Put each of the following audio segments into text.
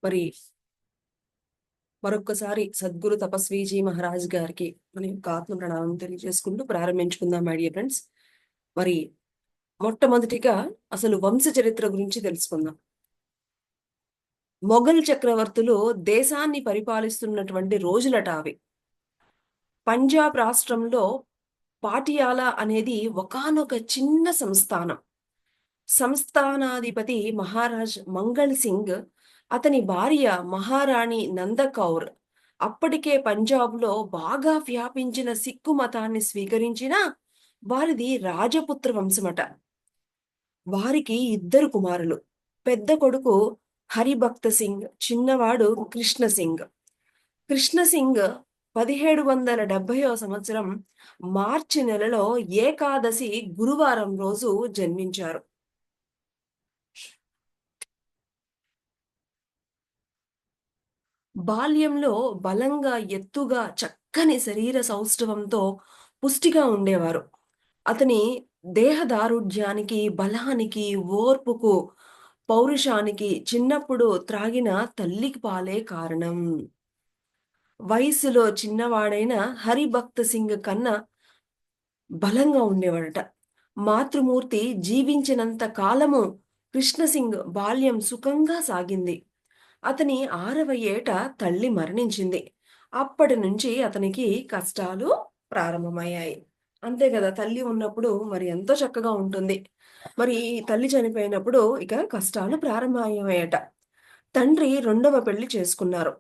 మరి మరొక్కసారి సద్గురు తపస్వీజీ మహారాజ్ గారికి మన యొక్క ఆత్మ ప్రణామం తెలియజేసుకుంటూ ప్రారంభించుకుందాం మై డియర్ ఫ్రెండ్స్. మరి మొట్టమొదటిగా అసలు వంశ చరిత్ర గురించి తెలుసుకుందాం. మొఘల్ చక్రవర్తులు దేశాన్ని పరిపాలిస్తున్నటువంటి రోజులట అవి. పంజాబ్ రాష్ట్రంలో పాటియాలా అనేది ఒకానొక చిన్న సంస్థానం. సంస్థానాధిపతి మహారాజ్ మంగళ్ సింగ్, అతని భార్య మహారాణి నందకౌర్ అప్పటికే పంజాబ్లో బాగా వ్యాపించిన సిక్కు మతాన్ని స్వీకరించిన వారిది రాజపుత్ర వంశమట. వారికి ఇద్దరు కుమారులు. పెద్ద కొడుకు హరిభక్త సింగ్, చిన్నవాడు కృష్ణ సింగ్. కృష్ణ సింగ్ 1770వ సంవత్సరం మార్చి నెలలో ఏకాదశి గురువారం రోజు జన్మించారు. బాల్యంలో బలంగా, ఎత్తుగా, చక్కని శరీర సౌష్ఠవంతో పుష్టిగా ఉండేవారు. అతని దేహదారుఢ్యానికి, బలానికి, ఓర్పుకు, పౌరుషానికి చిన్నప్పుడు త్రాగిన తల్లికి పాలే కారణం. వయస్సులో చిన్నవాడైన హరిభక్త సింగ్ కన్నా బలంగా ఉండేవాడట. మాతృమూర్తి జీవించినంత కాలము కృష్ణసింగ్ బాల్యం సుఖంగా సాగింది. అతని 6వ ఏట తల్లి మరణించింది. అప్పటి నుంచి అతనికి కష్టాలు ప్రారంభమయ్యాయి. అంతే కదా, తల్లి ఉన్నప్పుడు మరి ఎంతో చక్కగా ఉంటుంది. మరి ఈ తల్లి చనిపోయినప్పుడు ఇక కష్టాలు ప్రారంభమయ్యాయట. తండ్రి 2వ పెళ్లి చేసుకున్నారు.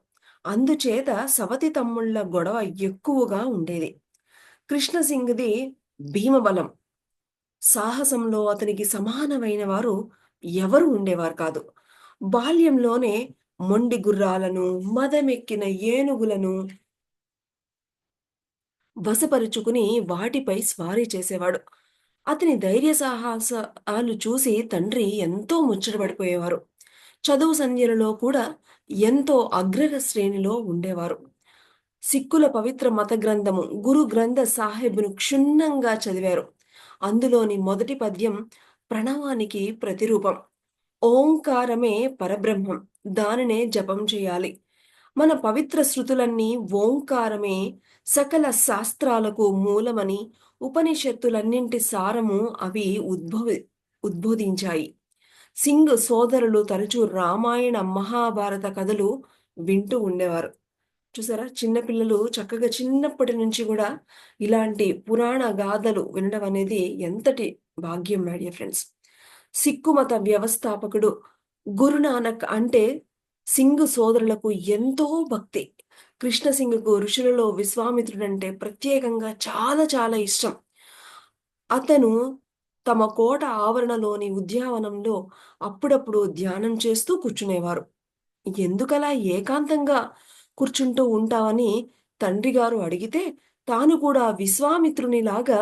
అందుచేత సవతి తమ్ముళ్ళ గొడవ ఎక్కువగా ఉండేది. కృష్ణసింగ్‌ది భీమబలం, సాహసంలో అతనికి సమానమైన వారు ఎవరు ఉండేవారు కాదు. బాల్యంలోనే మొండి గుర్రాలను, మదమెక్కిన ఏనుగులను వశపరుచుకుని వాటిపై స్వారీ చేసేవాడు. అతని ధైర్య సాహసాలు చూసి తండ్రి ఎంతో ముచ్చటపడిపోయేవారు. చదువు సంధ్యలలో కూడా ఎంతో అగ్ర శ్రేణిలో ఉండేవారు. సిక్కుల పవిత్ర మత గ్రంథము గురు గ్రంథ సాహెబ్‌ను క్షుణ్ణంగా చదివారు. అందులోని మొదటి పద్యం ప్రణవానికి ప్రతిరూపం. ఓంకారమే పరబ్రహ్మం, దానినే జపం చేయాలి. మన పవిత్ర శృతులన్నీ ఓంకారమే సకల శాస్త్రాలకు మూలమని, ఉపనిషత్తులన్నింటి సారము అవి ఉద్బోధించాయి. సింగ్ సోదరులు తరచూ రామాయణ, మహాభారత కథలు వింటూ ఉండేవారు. చూసారా, చిన్నపిల్లలు చక్కగా చిన్నప్పటి నుంచి కూడా ఇలాంటి పురాణ గాథలు వినడం అనేది ఎంతటి భాగ్యం మై డియర్ ఫ్రెండ్స్. సిక్కు మత వ్యవస్థాపకుడు గురునానక్ అంటే సింగ్ సోదరులకు ఎంతో భక్తి. కృష్ణ సింగ్‌కు ఋషులలో విశ్వామిత్రుడంటే ప్రత్యేకంగా చాలా చాలా ఇష్టం. అతను తమ కోట ఆవరణలోని ఉద్యానవనంలో అప్పుడప్పుడు ధ్యానం చేస్తూ కూర్చునేవారు. ఎందుకలా ఏకాంతంగా కూర్చుంటూ ఉంటావని తండ్రిగారు అడిగితే, తాను కూడా విశ్వామిత్రునిలాగా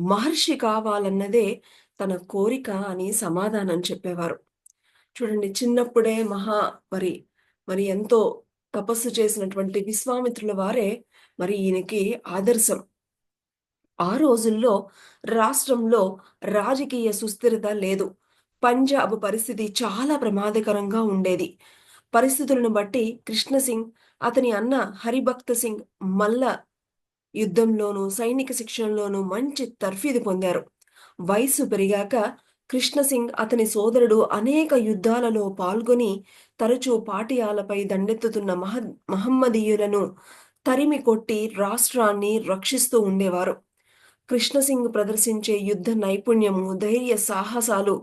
మహర్షి కావాలన్నదే తన కోరిక అని సమాధానం చెప్పేవారు. చూడండి, చిన్నప్పుడే మరి మరి ఎంతో తపస్సు చేసినటువంటి విశ్వామిత్రుల వారే మరి ఈయనకి ఆదర్శం. ఆ రోజుల్లో రాష్ట్రంలో రాజకీయ సుస్థిరత లేదు. పంజాబ్ పరిస్థితి చాలా ప్రమాదకరంగా ఉండేది. పరిస్థితులను బట్టి కృష్ణసింగ్, అతని అన్న హరిభక్త సింగ్ మల్ల యుద్ధంలోనూ, సైనిక శిక్షణలోనూ మంచి తర్ఫీదు పొందారు. వయస్సు పెరిగాక కృష్ణసింగ్, అతని సోదరుడు అనేక యుద్ధాలలో పాల్గొని తరచూ పాటియాలపై దండెత్తుతున్న మహమ్మదీయులను తరిమి కొట్టి రాష్ట్రాన్ని రక్షిస్తూ ఉండేవారు. కృష్ణసింగ్ ప్రదర్శించే యుద్ధ నైపుణ్యము, ధైర్య సాహసాలు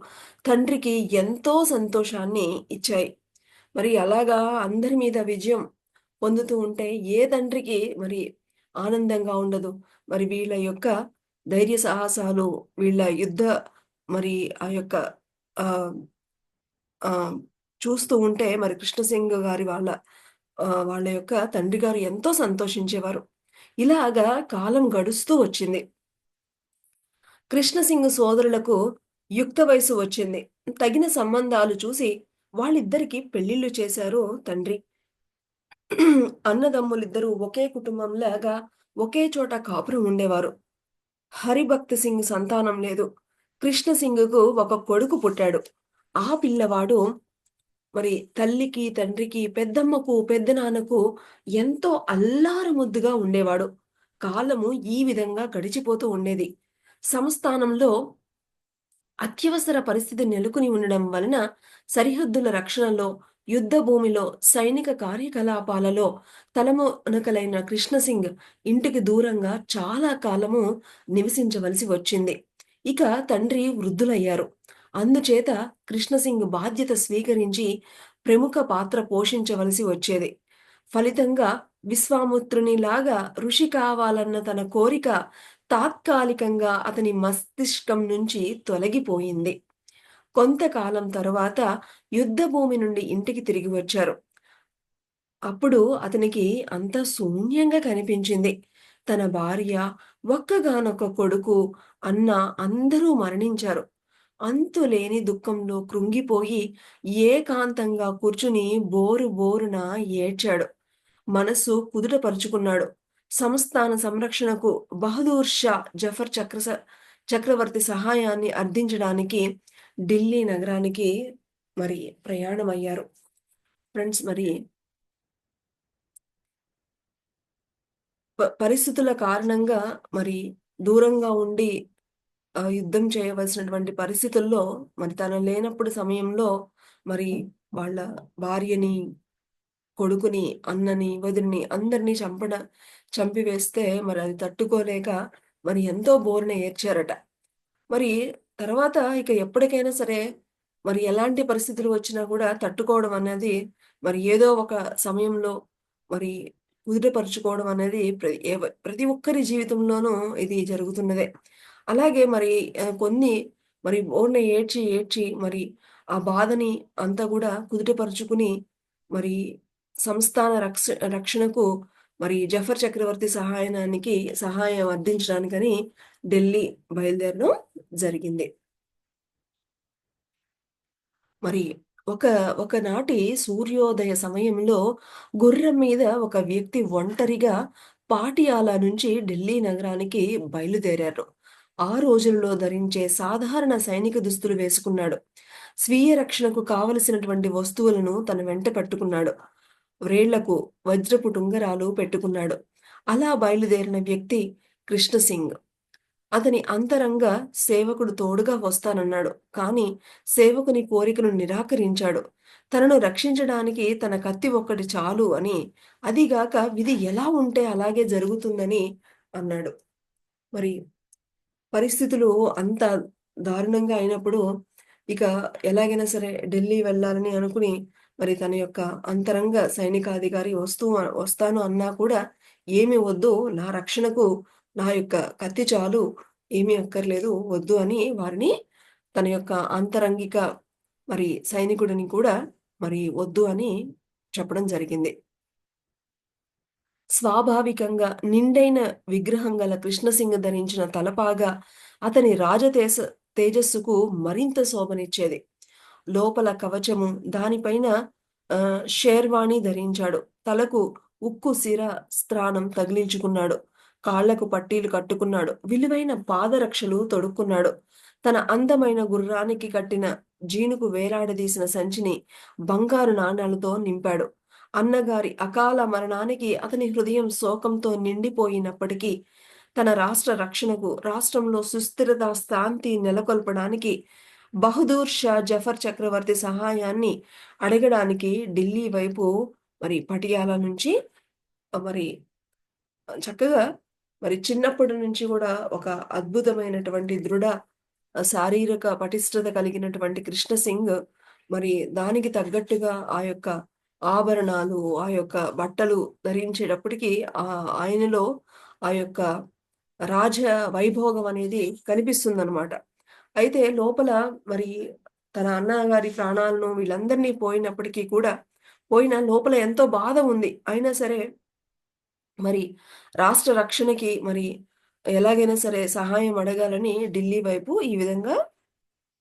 తండ్రికి ఎంతో సంతోషాన్ని ఇచ్చాయి. మరి అలాగా అందరి మీద విజయం పొందుతూ ఉంటే ఏ తండ్రికి మరి ఆనందంగా ఉండదు. మరి వీళ్ళ యొక్క ధైర్య సాహసాలు, వీళ్ళ యుద్ధ మరి ఆ యొక్క ఆహ్, ఆహ్, చూస్తూ ఉంటే మరి కృష్ణసింగ్ గారి వాళ్ళ యొక్క తండ్రి గారు ఎంతో సంతోషించేవారు. ఇలాగా కాలం గడుస్తూ వచ్చింది. కృష్ణసింగ్ సోదరులకు యుక్త వయసు వచ్చింది. తగిన సంబంధాలు చూసి వాళ్ళిద్దరికీ పెళ్లిళ్లు చేశారు తండ్రి. అన్నదమ్ములిద్దరూ ఒకే కుటుంబంలాగా ఒకే చోట కాపురం ఉండేవారు. హరిభక్త్ సింగ్ సంతానం లేదు. కృష్ణ సింగ్‌కు ఒక కొడుకు పుట్టాడు. ఆ పిల్లవాడు మరి తల్లికి, తండ్రికి, పెద్దమ్మకు, పెద్దనాన్నకు ఎంతో అల్లారుముద్దుగా ఉండేవాడు. కాలము ఈ విధంగా గడిచిపోతూ ఉండేది. సంస్థానంలో అత్యవసర పరిస్థితి నెలకొని ఉండడం వలన సరిహద్దుల రక్షణలో, యుద్ధ భూమిలో, సైనిక కార్యకలాపాలలో తలమునకలైన కృష్ణసింగ్ ఇంటికి దూరంగా చాలా కాలము నివసించవలసి వచ్చింది. ఇక తండ్రి వృద్ధులయ్యారు. అందుచేత కృష్ణసింగ్ బాధ్యత స్వీకరించి ప్రముఖ పాత్ర పోషించవలసి వచ్చేది. ఫలితంగా విశ్వామిత్రునిలాగా ఋషి కావాలన్న తన కోరిక తాత్కాలికంగా అతని మస్తిష్కం నుంచి తొలగిపోయింది. కొంతకాలం తరువాత యుద్ధభూమి నుండి ఇంటికి తిరిగి వచ్చారు. అప్పుడు అతనికి అంతా శూన్యంగా కనిపించింది. తన భార్య, ఒక్కగానొక్క కొడుకు, అన్న అందరూ మరణించారు. అంతులేని దుఃఖంలో కృంగిపోయి ఏకాంతంగా కూర్చుని బోరు బోరున ఏడ్చాడు. మనస్సు కుదుటపరుచుకున్నాడు. సంస్థాన సంరక్షణకు బహదూర్ షా జఫర్ చక్రవర్తి సహాయాన్ని అర్థించడానికి ఢిల్లీ నగరానికి మరి ప్రయాణమయ్యారు. ఫ్రెండ్స్, మరి పరిస్థితుల కారణంగా మరి దూరంగా ఉండి యుద్ధం చేయవలసినటువంటి పరిస్థితుల్లో మరి తను లేనప్పుడు సమయంలో మరి వాళ్ళ భార్యని, కొడుకుని, అన్నని, వదినని అందరిని చంపివేస్తే మరి అది తట్టుకోలేక మరి ఎంతో బోరున ఏడ్చారట. మరి తర్వాత ఇక ఎప్పటికైనా సరే మరి ఎలాంటి పరిస్థితులు వచ్చినా కూడా తట్టుకోవడం అనేది మరి ఏదో ఒక సమయంలో మరి కుదుటపరుచుకోవడం అనేది ప్రతి ఒక్కరి జీవితంలోనూ ఇది జరుగుతున్నదే. అలాగే మరి కొన్ని మరి బోరున ఏడ్చి ఏడ్చి మరి ఆ బాధని అంతా కూడా కుదుటపరుచుకుని మరి సంస్థాన రక్షణకు మరి జఫర్ చక్రవర్తి సహాయం అందించడానికని ఢిల్లీ బయలుదేరడం జరిగింది. మరి ఒక ఒకనాటి సూర్యోదయ సమయంలో గుర్రం మీద ఒక వ్యక్తి ఒంటరిగా పాటియాలా నుంచి ఢిల్లీ నగరానికి బయలుదేరారు. ఆ రోజుల్లో ధరించే సాధారణ సైనిక దుస్తులు వేసుకున్నాడు. స్వీయ రక్షణకు కావలసినటువంటి వస్తువులను తన వెంట పెట్టుకున్నాడు. వ్రేళ్లకు వజ్రపు టుంగరాలు పెట్టుకున్నాడు. అలా బయలుదేరిన వ్యక్తి కృష్ణసింగ్. అతని అంతరంగ సేవకుడు తోడుగా వస్తానన్నాడు. కాని సేవకుని కోరికను నిరాకరించాడు. తనను రక్షించడానికి తన కత్తి ఒక్కటి చాలు అని, అదిగాక విధి ఎలా ఉంటే అలాగే జరుగుతుందని అన్నాడు. మరి పరిస్థితులు అంత దారుణంగా అయినప్పుడు ఇక ఎలాగైనా సరే ఢిల్లీ వెళ్ళాలని అనుకుని మరి తన యొక్క అంతరంగ సైనికాధికారి వస్తాను అన్నా కూడా ఏమి వద్దు, నా రక్షణకు నా యొక్క కత్తి చాలు, ఏమీ అక్కర్లేదు వద్దు అని వారిని తన యొక్క అంతరంగిక మరి సైనికుడిని కూడా మరి వద్దు అని చెప్పడం జరిగింది. స్వాభావికంగా నిండైన విగ్రహం గల కృష్ణసింగ్ ధరించిన తలపాగా అతని తేజస్సుకు మరింత శోభనిచ్చేది. లోపల కవచము, దానిపైన షేర్వాణి ధరించాడు. తలకు ఉక్కు స్త్రాణం తగిలించుకున్నాడు. కాళ్లకు పట్టీలు కట్టుకున్నాడు. విలువైన పాదరక్షలు తొడుక్కున్నాడు. తన అందమైన గుర్రానికి కట్టిన జీనుకు వేలాడదీసిన సంచిని బంగారు నాణాలతో నింపాడు. అన్నగారి అకాల మరణానికి అతని హృదయం శోకంతో నిండిపోయినప్పటికీ తన రాష్ట్ర రక్షణకు, రాష్ట్రంలో సుస్థిరత, శాంతి నెలకొల్పడానికి బహదూర్ షా జఫర్ చక్రవర్తి సహాయాన్ని అడగడానికి ఢిల్లీ వైపు మరి పటియాలా నుంచి మరి చక్కగా మరి చిన్నప్పటి నుంచి కూడా ఒక అద్భుతమైనటువంటి దృఢ శారీరక పటిష్టత కలిగినటువంటి కృష్ణసింగ్ మరి దానికి తగ్గట్టుగా ఆ యొక్క ఆభరణాలు, ఆ యొక్క బట్టలు ధరించేటప్పటికి ఆయనలో ఆ యొక్క రాజ వైభోగం అనేది కనిపిస్తుందన్నమాట. అయితే లోపల మరి తన అన్నగారి ప్రాణాలను వీళ్ళందరినీ పోయినప్పటికీ కూడా లోపల ఎంతో బాధ ఉంది. అయినా సరే మరి రాష్ట్ర రక్షణకి మరి ఎలాగైనా సరే సహాయం అడగాలని ఢిల్లీ వైపు ఈ విధంగా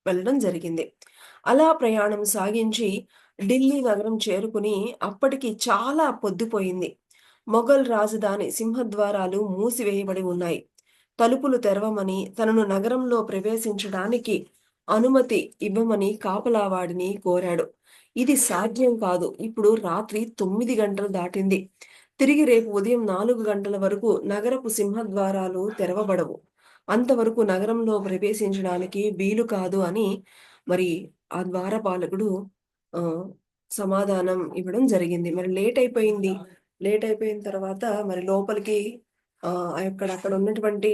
వెళ్ళడం జరిగింది. అలా ప్రయాణం సాగించి ఢిల్లీ నగరం చేరుకుని అప్పటికి చాలా పొద్దుపోయింది. మొఘల్ రాజధాని సింహద్వారాలు మూసివేయబడి ఉన్నాయి. తలుపులు తెరవమని, తనను నగరంలో ప్రవేశించడానికి అనుమతి ఇవ్వమని కాపలావాడిని కోరాడు. ఇది సాధ్యం కాదు. ఇప్పుడు రాత్రి 9 గంటలు దాటింది. తిరిగి రేపు ఉదయం 4 గంటల వరకు నగరపు సింహద్వారాలు తెరవబడవు. అంతవరకు నగరంలో ప్రవేశించడానికి వీలు కాదు అని మరి ఆ ద్వారపాలకుడు ఆహ్, సమాధానం ఇవ్వడం జరిగింది. మరి లేట్ అయిపోయింది. లేట్ అయిపోయిన తర్వాత మరి లోపలికి అక్కడ ఉన్నటువంటి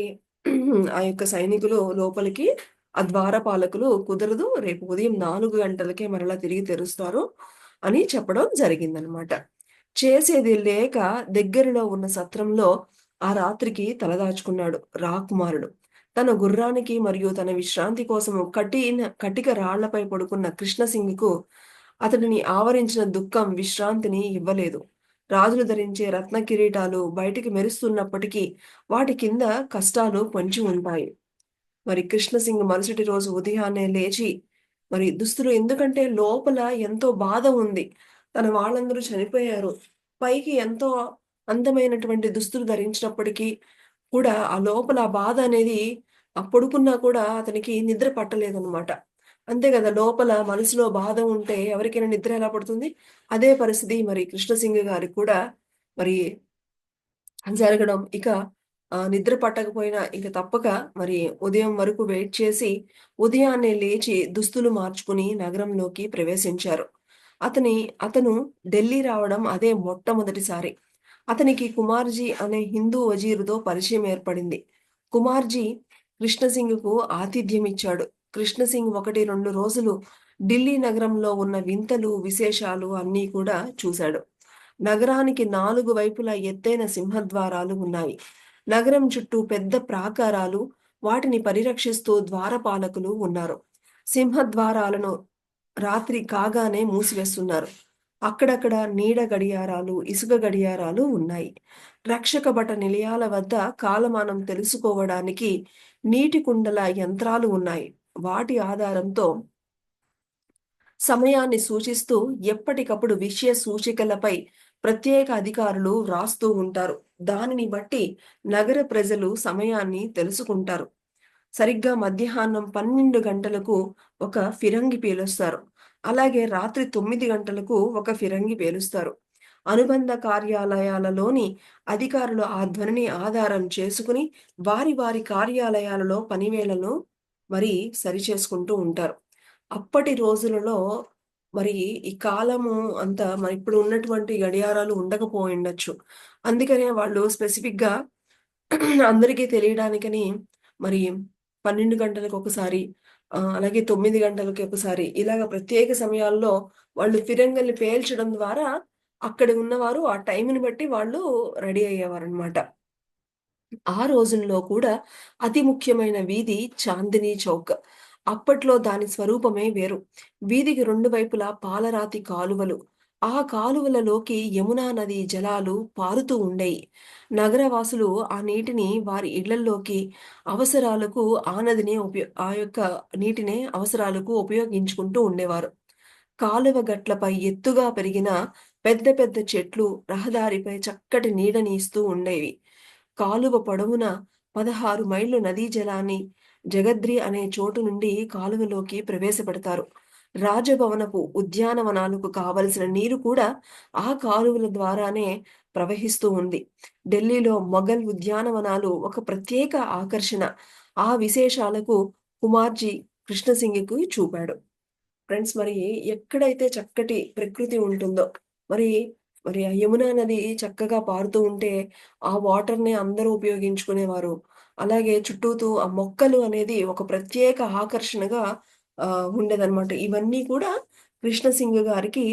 ఆ యొక్క సైనికులు లోపలికి ఆ ద్వారపాలకులు కుదరదు. రేపు ఉదయం 4 గంటలకే మరలా తిరిగి తెరుస్తారు అని చెప్పడం జరిగిందనమాట. చేసేది లేక దగ్గరలో ఉన్న సత్రంలో ఆ రాత్రికి తలదాచుకున్నాడు రాకుమారుడు. తన గుర్రానికి మరియు తన విశ్రాంతి కోసం కటిక రాళ్లపై పడుకున్న కృష్ణసింగ్‌కు అతడిని ఆవరించిన దుఃఖం విశ్రాంతిని ఇవ్వలేదు. రాజులు ధరించే రత్న కిరీటాలు బయటికి మెరుస్తున్నప్పటికీ వాటి కింద కష్టాలు పొంచి ఉంటాయి. మరి కృష్ణసింగ్ మరుసటి రోజు ఉదయాన్నే లేచి మరి దుస్తులు ఎందుకంటే లోపల ఎంతో బాధ ఉంది. తన వాళ్ళందరూ చనిపోయారు. పైకి ఎంతో అందమైనటువంటి దుస్తులు ధరించినప్పటికీ కూడా ఆ లోపల ఆ బాధ అనేది పడుకున్నా కూడా అతనికి నిద్ర పట్టలేదనమాట. అంతే గదా! లోపల మనసులో బాధ ఉంటే ఎవరికైనా నిద్ర ఎలా పడుతుంది? అదే పరిస్థితి మరి కృష్ణసింగ్ గారికి కూడా మరి జరగడం. ఇక నిద్ర పట్టకపోయినా ఇంక తప్పక మరి ఉదయం వరకు వెయిట్ చేసి, ఉదయాన్నే లేచి దుస్తులు మార్చుకుని నగరంలోకి ప్రవేశించారు. అతని అతను ఢిల్లీ రావడం అదే మొట్టమొదటిసారి. అతనికి కుమార్జీ అనే హిందూ వజీరుతో పరిచయం ఏర్పడింది. కుమార్జీ కృష్ణసింగ్‌కు ఆతిథ్యం ఇచ్చాడు. కృష్ణసింగ్ 1, 2 రోజులు ఢిల్లీ నగరంలో ఉన్న వింతలు, విశేషాలు అన్నీ కూడా చూశాడు. నగరానికి 4 వైపులా ఎత్తైన సింహద్వారాలు ఉన్నాయి. నగరం చుట్టూ పెద్ద ప్రాకారాలు, వాటిని పరిరక్షిస్తూ ద్వారపాలకులు ఉన్నారు. సింహద్వారాలను రాత్రి కాగానే మూసివేస్తున్నారు. అక్కడక్కడ నీడ గడియారాలు, ఇసుక గడియారాలు ఉన్నాయి. రక్షక భట నిలయాల వద్ద కాలమానం తెలుసుకోవడానికి నీటి కుండల యంత్రాలు ఉన్నాయి. వాటి ఆధారంతో సమయాన్ని సూచిస్తూ ఎప్పటికప్పుడు విషయ సూచికలపై ప్రత్యేక అధికారులు వ్రాస్తూ ఉంటారు. దానిని బట్టి నగర ప్రజలు సమయాన్ని తెలుసుకుంటారు. సరిగ్గా మధ్యాహ్నం 12 గంటలకు ఒక ఫిరంగి పేలుస్తారు. అలాగే రాత్రి 9 గంటలకు ఒక ఫిరంగి పేలుస్తారు. అనుబంధ కార్యాలయాలలోని అధికారులు ఆ ధ్వనిని ఆధారం చేసుకుని వారి వారి కార్యాలయాలలో పనివేళను మరి సరిచేసుకుంటూ ఉంటారు. అప్పటి రోజులలో మరి ఈ కాలము అంతా మరి ఇప్పుడు ఉన్నటువంటి గడియారాలు ఉండకపోయుండొచ్చు. అందుకనే వాళ్ళు స్పెసిఫిక్‌గా అందరికీ తెలియడానికని మరి 12 గంటలకొకసారి అలాగే 9 గంటలకి ఒకసారి ఇలాగ ప్రత్యేక సమయాల్లో వాళ్ళు ఫిరంగుల్ని పేల్చడం ద్వారా అక్కడ ఉన్నవారు ఆ టైంని బట్టి వాళ్ళు రెడీ అయ్యేవారనమాట. ఆ రోజుల్లో కూడా అతి ముఖ్యమైన వీధి చాందినీ చౌక్. అప్పట్లో దాని స్వరూపమే వేరు. వీధికి 2 వైపులా పాలరాతి కాలువలు. ఆ కాలువలలోకి యమునా నది జలాలు పారుతూ ఉండేయి. నగరవాసులు ఆ నీటిని వారి ఇళ్లల్లోకి అవసరాలకు ఆ నదినే ఆ యొక్క నీటినే అవసరాలకు ఉపయోగించుకుంటూ ఉండేవారు. కాలువ గట్లపై ఎత్తుగా పెరిగిన పెద్ద పెద్ద చెట్లు రహదారిపై చక్కటి నీడని ఇస్తూ ఉండేవి. కాలువ పొడవున 16 మైళ్ళు నదీ జలాన్ని జగద్రి అనే చోటు నుండి కాలువలోకి ప్రవేశపెడతారు. రాజభవనపు ఉద్యానవనాలకు కావలసిన నీరు కూడా ఆ కాలువల ద్వారానే ప్రవహిస్తూ ఉంది. ఢిల్లీలో మొఘల్ ఉద్యానవనాలు ఒక ప్రత్యేక ఆకర్షణ. ఆ విశేషాలకు కుమార్జీ కృష్ణసింగికి చూపాడు. ఫ్రెండ్స్ మరి ఎక్కడైతే చక్కటి ప్రకృతి ఉంటుందో, మరి మరి ఆ యమునా నది చక్కగా పారుతూ ఉంటే, ఆ వాటర్‌ని అందరూ ఉపయోగించుకునేవారు. అలాగే చుట్టూతూ ఆ మొక్కలు అనేది ఒక ప్రత్యేక ఆకర్షణగా ఉండేదనమాట. ఇవన్నీ కూడా కృష్ణసింగ్ గారికి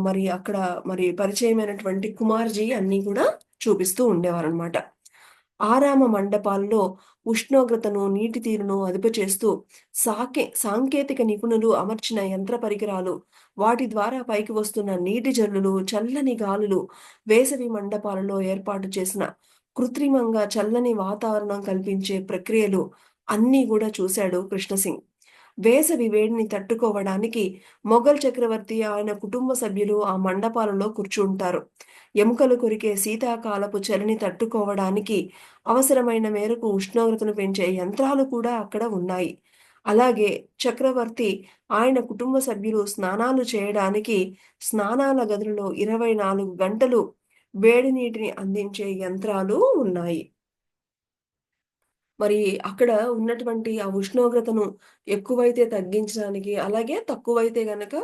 మరి అక్కడ మరి పరిచయమైనటువంటి కుమార్జీ అన్నీ కూడా చూపిస్తూ ఉండేవారనమాట. ఆరామ మండపాల్లో ఉష్ణోగ్రతను, నీటి తీరును అదుపు చేస్తూ సాంకేతిక నిపుణులు అమర్చిన యంత్ర పరికరాలు, వాటి ద్వారా పైకి వస్తున్న నీటి జల్లులు, చల్లని గాలులు, వేసవి మండపాలలో ఏర్పాటు చేసిన కృత్రిమంగా చల్లని వాతావరణం కల్పించే ప్రక్రియలు అన్నీ గూడా చూశాడు కృష్ణసింగ్. వేసవి వేడిని తట్టుకోవడానికి మొఘల్ చక్రవర్తి, ఆయన కుటుంబ సభ్యులు ఆ మండపాలలో కూర్చుంటారు. ఎముకలు కొరికే శీతాకాలపు చలిని తట్టుకోవడానికి అవసరమైన మేరకు ఉష్ణోగ్రతను పెంచే యంత్రాలు కూడా అక్కడ ఉన్నాయి. అలాగే చక్రవర్తి ఆయన కుటుంబ సభ్యులు స్నానాలు చేయడానికి స్నానాల గదులలో 24 గంటలు వేడి నీటిని అందించే యంత్రాలు ఉన్నాయి. మరి అక్కడ ఉన్నటువంటి ఆ ఉష్ణోగ్రతను ఎక్కువైతే తగ్గించడానికి, అలాగే తక్కువైతే గనక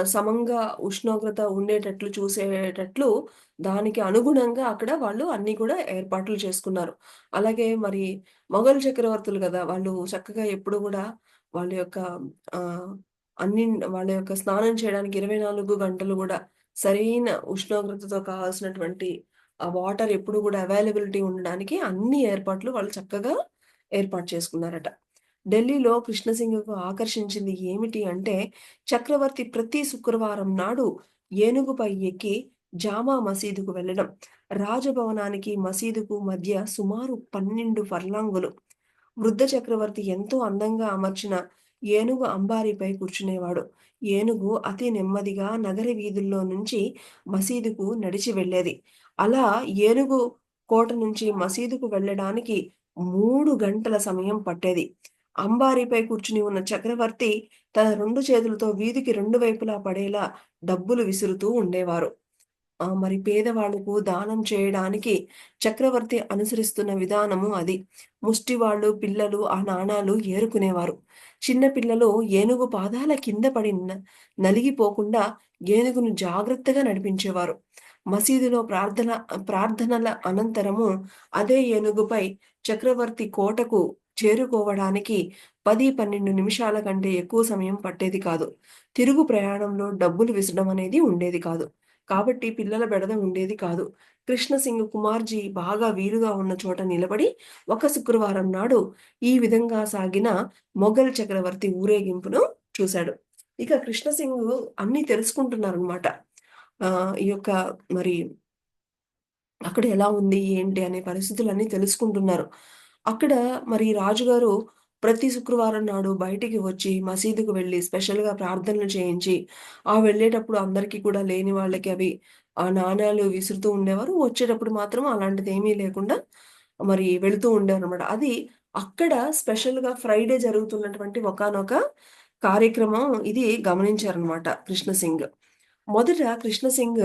సమంగా ఉష్ణోగ్రత ఉండేటట్లు చూసేటట్లు దానికి అనుగుణంగా అక్కడ వాళ్ళు అన్నీ కూడా ఏర్పాట్లు చేసుకున్నారు. అలాగే మరి మొఘల్ చక్రవర్తులు గదా! వాళ్ళు చక్కగా ఎప్పుడు గూడా వాళ్ళ యొక్క ఆహ్, అన్ని వాళ్ళ యొక్క స్నానం చేయడానికి 24 గంటలు గూడా సరైన ఉష్ణోగ్రతతో కావాల్సినటువంటి ఆ వాటర్ ఎప్పుడు గూడా అవైలబిలిటీ ఉండడానికి అన్ని ఏర్పాట్లు వాళ్ళు చక్కగా ఏర్పాటు చేసుకున్నారట. ఢిల్లీలో కృష్ణసింగకు ఆకర్షించింది ఏమిటి అంటే, చక్రవర్తి ప్రతి శుక్రవారం నాడు ఏనుగుపై ఎక్కి జామా మసీదుకు వెళ్ళడం. రాజభవనానికి, మసీదుకు మధ్య సుమారు 12 ఫర్లాంగులు. వృద్ధ చక్రవర్తి ఎంతో అందంగా అమర్చిన ఏనుగు అంబారీపై కూర్చునేవాడు. ఏనుగు అతి నెమ్మదిగా నగర వీధుల్లో నుంచి మసీదుకు నడిచి వెళ్ళేది. అలా ఏనుగు కోట నుంచి మసీదుకు వెళ్ళడానికి 3 గంటల సమయం పట్టేది. అంబారీపై కూర్చుని ఉన్న చక్రవర్తి తన 2 చేతులతో వీధికి 2 వైపులా పడేలా డబ్బులు విసురుతూ ఉండేవారు. మరి పేదవాళ్ళకు దానం చేయడానికి చక్రవర్తి అనుసరిస్తున్న విధానము అది. ముష్టివాళ్ళు, పిల్లలు ఆ నాణాలు ఏరుకునేవారు. చిన్న పిల్లలు ఏనుగు పాదాల కింద పడి నలిగిపోకుండా ఏనుగును జాగ్రత్తగా నడిపించేవారు. మసీదులో ప్రార్థనల అనంతరము అదే ఏనుగుపై చక్రవర్తి కోటకు చేరుకోవడానికి 10, 12 నిమిషాల కంటే ఎక్కువ సమయం పట్టేది కాదు. తిరుగు ప్రయాణంలో డబ్బులు విసరడం అనేది ఉండేది కాదు. కాబట్టి పిల్లల బెడద ఉండేది కాదు. కృష్ణసింగ్ కుమార్జీ బాగా వీలుగా ఉన్న చోట నిలబడి ఒక శుక్రవారం నాడు ఈ విధంగా సాగిన మొఘల్ చక్రవర్తి ఊరేగింపును చూశాడు. ఇక కృష్ణసింగ్ అన్నీ తెలుసుకుంటున్నారనమాట. ఈ యొక్క మరి అక్కడ ఎలా ఉంది? ఏంటి? అనే పరిస్థితులన్నీ తెలుసుకుంటున్నారు. అక్కడ మరి రాజుగారు ప్రతి శుక్రవారం నాడు బయటికి వచ్చి మసీదుకు వెళ్లి స్పెషల్‌గా ప్రార్థనలు చేయించి, వెళ్ళేటప్పుడు అందరికీ కూడా లేని వాళ్ళకి అవి నాణేలు విసురుతూ ఉండేవారు. వచ్చేటప్పుడు మాత్రం అలాంటిదేమీ లేకుండా మరి వెళుతూ ఉండేవారనమాట. అది అక్కడ స్పెషల్‌గా ఫ్రైడే జరుగుతున్నటువంటి ఒకానొక కార్యక్రమం ఇది గమనించారనమాట కృష్ణసింగ్. మొదట కృష్ణసింగ్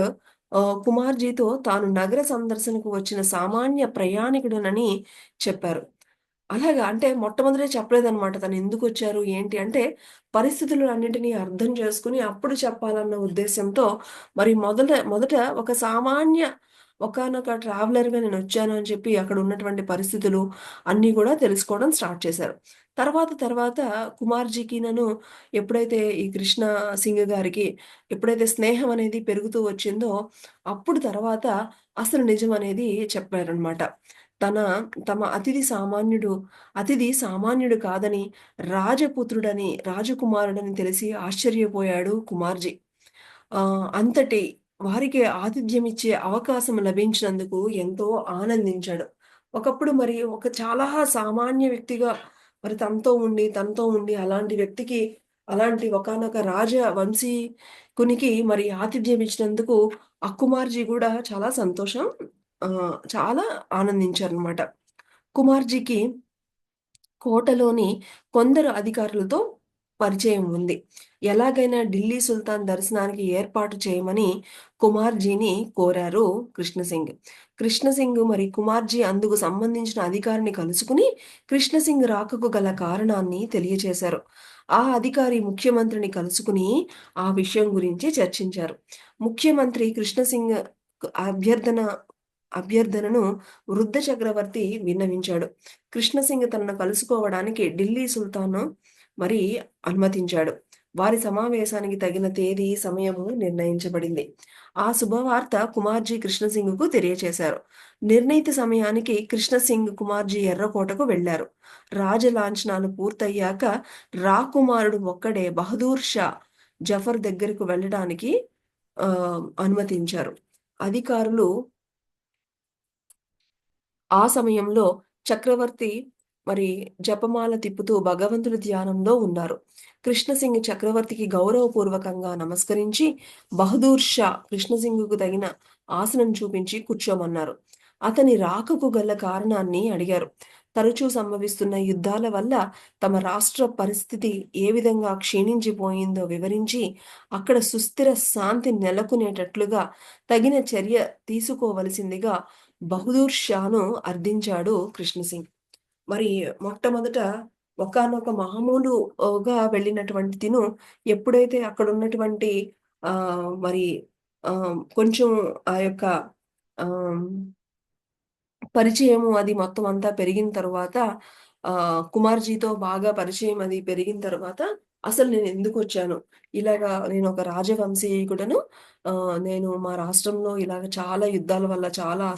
కుమార్‌జీతో తాను నగర సందర్శనకు వచ్చిన సామాన్య ప్రయాణికుడనని చెప్పారు. అలాగా అంటే మొట్టమొదటే చెప్పలేదనమాట. తనెందుకొచ్చారు, ఏంటి అంటే పరిస్థితులన్నిటిని అర్థం చేసుకొని అప్పుడు చెప్పాలన్న ఉద్దేశ్యంతో మరి మొదట ఒక సామాన్య ఒకానొక ట్రావెలర్‌గా నేనొచ్చాను అని చెప్పి అక్కడ ఉన్నటువంటి పరిస్థితులు అన్నీ గూడా తెలుసుకోవడం స్టార్ట్ చేశారు. తర్వాత కుమార్‌జీకినను ఎప్పుడైతే ఈ కృష్ణ సింగ్ గారికి ఎప్పుడైతే స్నేహం అనేది పెరుగుతూ వచ్చిందో అప్పుడు తర్వాత అసలు నిజం అనేది చెప్పారనమాట. తన తమ అతిథి సామాన్యుడు కాదని, రాజపుత్రుడని, రాజకుమారుడని తెలిసి ఆశ్చర్యపోయాడు కుమార్‌జీ. అంతటి వారికి ఆతిథ్యమిచ్చే అవకాశం లభించినందుకు ఎంతో ఆనందించాడు. ఒకప్పుడు మరి ఒక చాలా సామాన్య వ్యక్తిగా మరి తనతో ఉండి అలాంటి వ్యక్తికి అలాంటి ఒకానొక రాజ వంశీకునికి మరి ఆతిథ్యం ఇచ్చినందుకు ఆ కుమార్‌జీ గూడా చాలా సంతోషం చాలా ఆనందించారనమాట. కుమార్‌జీకి కోటలోని కొందరు అధికారులతో పరిచయం ఉంది. ఎలాగైనా ఢిల్లీ సుల్తాన్ దర్శనానికి ఏర్పాటు చేయమని కుమార్జీని కోరారు కృష్ణసింగ్. కృష్ణసింగ్ మరి కుమార్జీ అందుకు సంబంధించిన అధికారిని కలుసుకుని కృష్ణసింగ్ రాకకు గల కారణాన్ని తెలియచేశారు. ఆ అధికారి ముఖ్యమంత్రిని కలుసుకుని ఆ విషయం గురించి చర్చించారు. ముఖ్యమంత్రి కృష్ణసింగ్ అభ్యర్థన అభ్యర్థనను వృద్ధ చక్రవర్తి విన్నవించాడు. కృష్ణసింగ్ తనను కలుసుకోవడానికి ఢిల్లీ సుల్తాను మరి అనుమతించాడు. వారి సమావేశానికి తగిన తేదీ, సమయము నిర్ణయించబడింది. ఆ శుభవార్త కుమార్జీ కృష్ణసింగ్‌కు తెలియచేశారు. నిర్ణీత సమయానికి కృష్ణసింగ్, కుమార్జీ ఎర్రకోటకు వెళ్లారు. రాజలాంఛనాలు పూర్తయ్యాక రాకుమారుడు ఒక్కడే బహదూర్ షా జఫర్ దగ్గరకు వెళ్ళడానికి అనుమతించారు. అధికారులు ఆ సమయంలో చక్రవర్తి మరి జపమాల తిప్పుతూ భగవంతుడి ధ్యానంలో ఉన్నారు. కృష్ణసింగ్ చక్రవర్తికి గౌరవపూర్వకంగా నమస్కరించి బహదూర్ షా కృష్ణసింగ్‌కు తగిన ఆసనం చూపించి కూర్చోమన్నారు. అతని రాకకు గల కారణాన్ని అడిగారు. తరచూ సంభవిస్తున్న యుద్ధాల వల్ల తమ రాష్ట్ర పరిస్థితి ఏ విధంగా క్షీణించిపోయిందో వివరించి, అక్కడ సుస్థిర శాంతి నెలకొనేటట్లుగా తగిన చర్య తీసుకోవలసిందిగా బహదూర్ షాను అర్థించాడు కృష్ణసింగ్. మరి మొట్టమొదట ఒకానొక మామూలుగా వెళ్ళినటువంటి తిను ఎప్పుడైతే అక్కడున్నటువంటి మరి కొంచెం ఆ యొక్క ఆహ్ పరిచయము అది మొత్తం అంతా పెరిగిన తరువాత కుమార్‌జీతో బాగా పరిచయం అది పెరిగిన తర్వాత అసలు నేనెందుకొచ్చాను? ఇలాగా నేనొక రాజవంశీకుడను. నేను మా రాష్ట్రంలో ఇలాగ చాలా యుద్ధాల వల్ల చాలా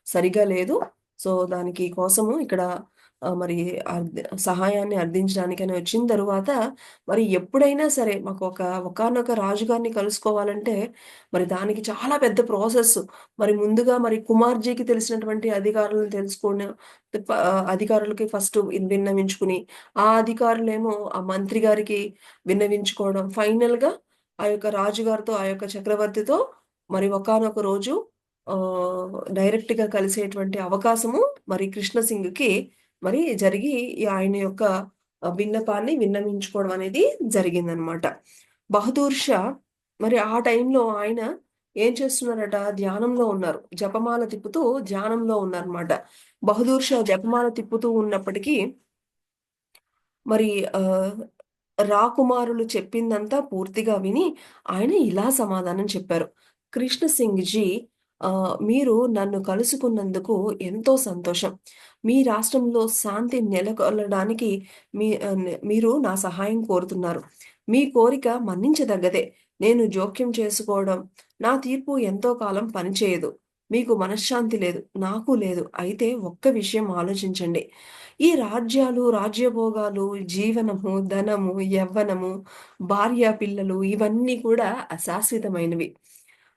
సరిగా లేదు. సో, దానికి కోసము ఇక్కడ మరి సహాయాన్ని అర్థించడానికని వచ్చిన తరువాత మరి ఎప్పుడైనా సరే ఒకానొక రాజుగారిని కలుసుకోవాలంటే మరి దానికి చాలా పెద్ద ప్రాసెస్. మరి ముందుగా మరి కుమార్‌జీకి తెలిసినటువంటి అధికారులను అధికారులకి ఫస్ట్ విన్నవించుకుని, ఆ అధికారులేమో ఆ మంత్రి గారికి విన్నవించుకోవడం. ఫైనల్‌గా ఆ యొక్క రాజుగారితో, ఆ యొక్క చక్రవర్తితో మరి ఒకానొక రోజు డైరెక్ట్‌గా కలిసేటువంటి అవకాశము మరి కృష్ణసింగ్‌కి మరి జరిగి ఆయన యొక్క విన్నపాన్ని విన్నవించుకోవడం అనేది జరిగిందనమాట. బహదూర్ షా మరి ఆ టైంలో ఆయన ఏం చేస్తున్నారట? ధ్యానంలో ఉన్నారు. జపమాల తిప్పుతూ ధ్యానంలో ఉన్నారన్నమాట. బహదూర్ షా జపమాల తిప్పుతూ ఉన్నప్పటికీ మరి రాకుమారులు చెప్పిందంతా పూర్తిగా విని ఆయన ఇలా సమాధానం చెప్పారు. "కృష్ణ సింగ్‌జీ మీరు నన్ను కలుసుకున్నందుకు ఎంతో సంతోషం. మీ రాష్ట్రంలో శాంతి నెలకొల్పడానికి మీరు నా సహాయం కోరుతున్నారు. మీ కోరిక మన్నించదగ్గదే. నేను జోక్యం చేసుకోవడం, నా తీర్పు ఎంతో కాలం పనిచేయదు. మీకు మనశ్శాంతి లేదు. నాకు లేదు. అయితే ఒక్క విషయం ఆలోచించండి. ఈ రాజ్యాలు, రాజ్యభోగాలు, జీవనము, ధనము, యవ్వనము, భార్య, పిల్లలు ఇవన్నీ కూడా అశాశ్వతమైనవి.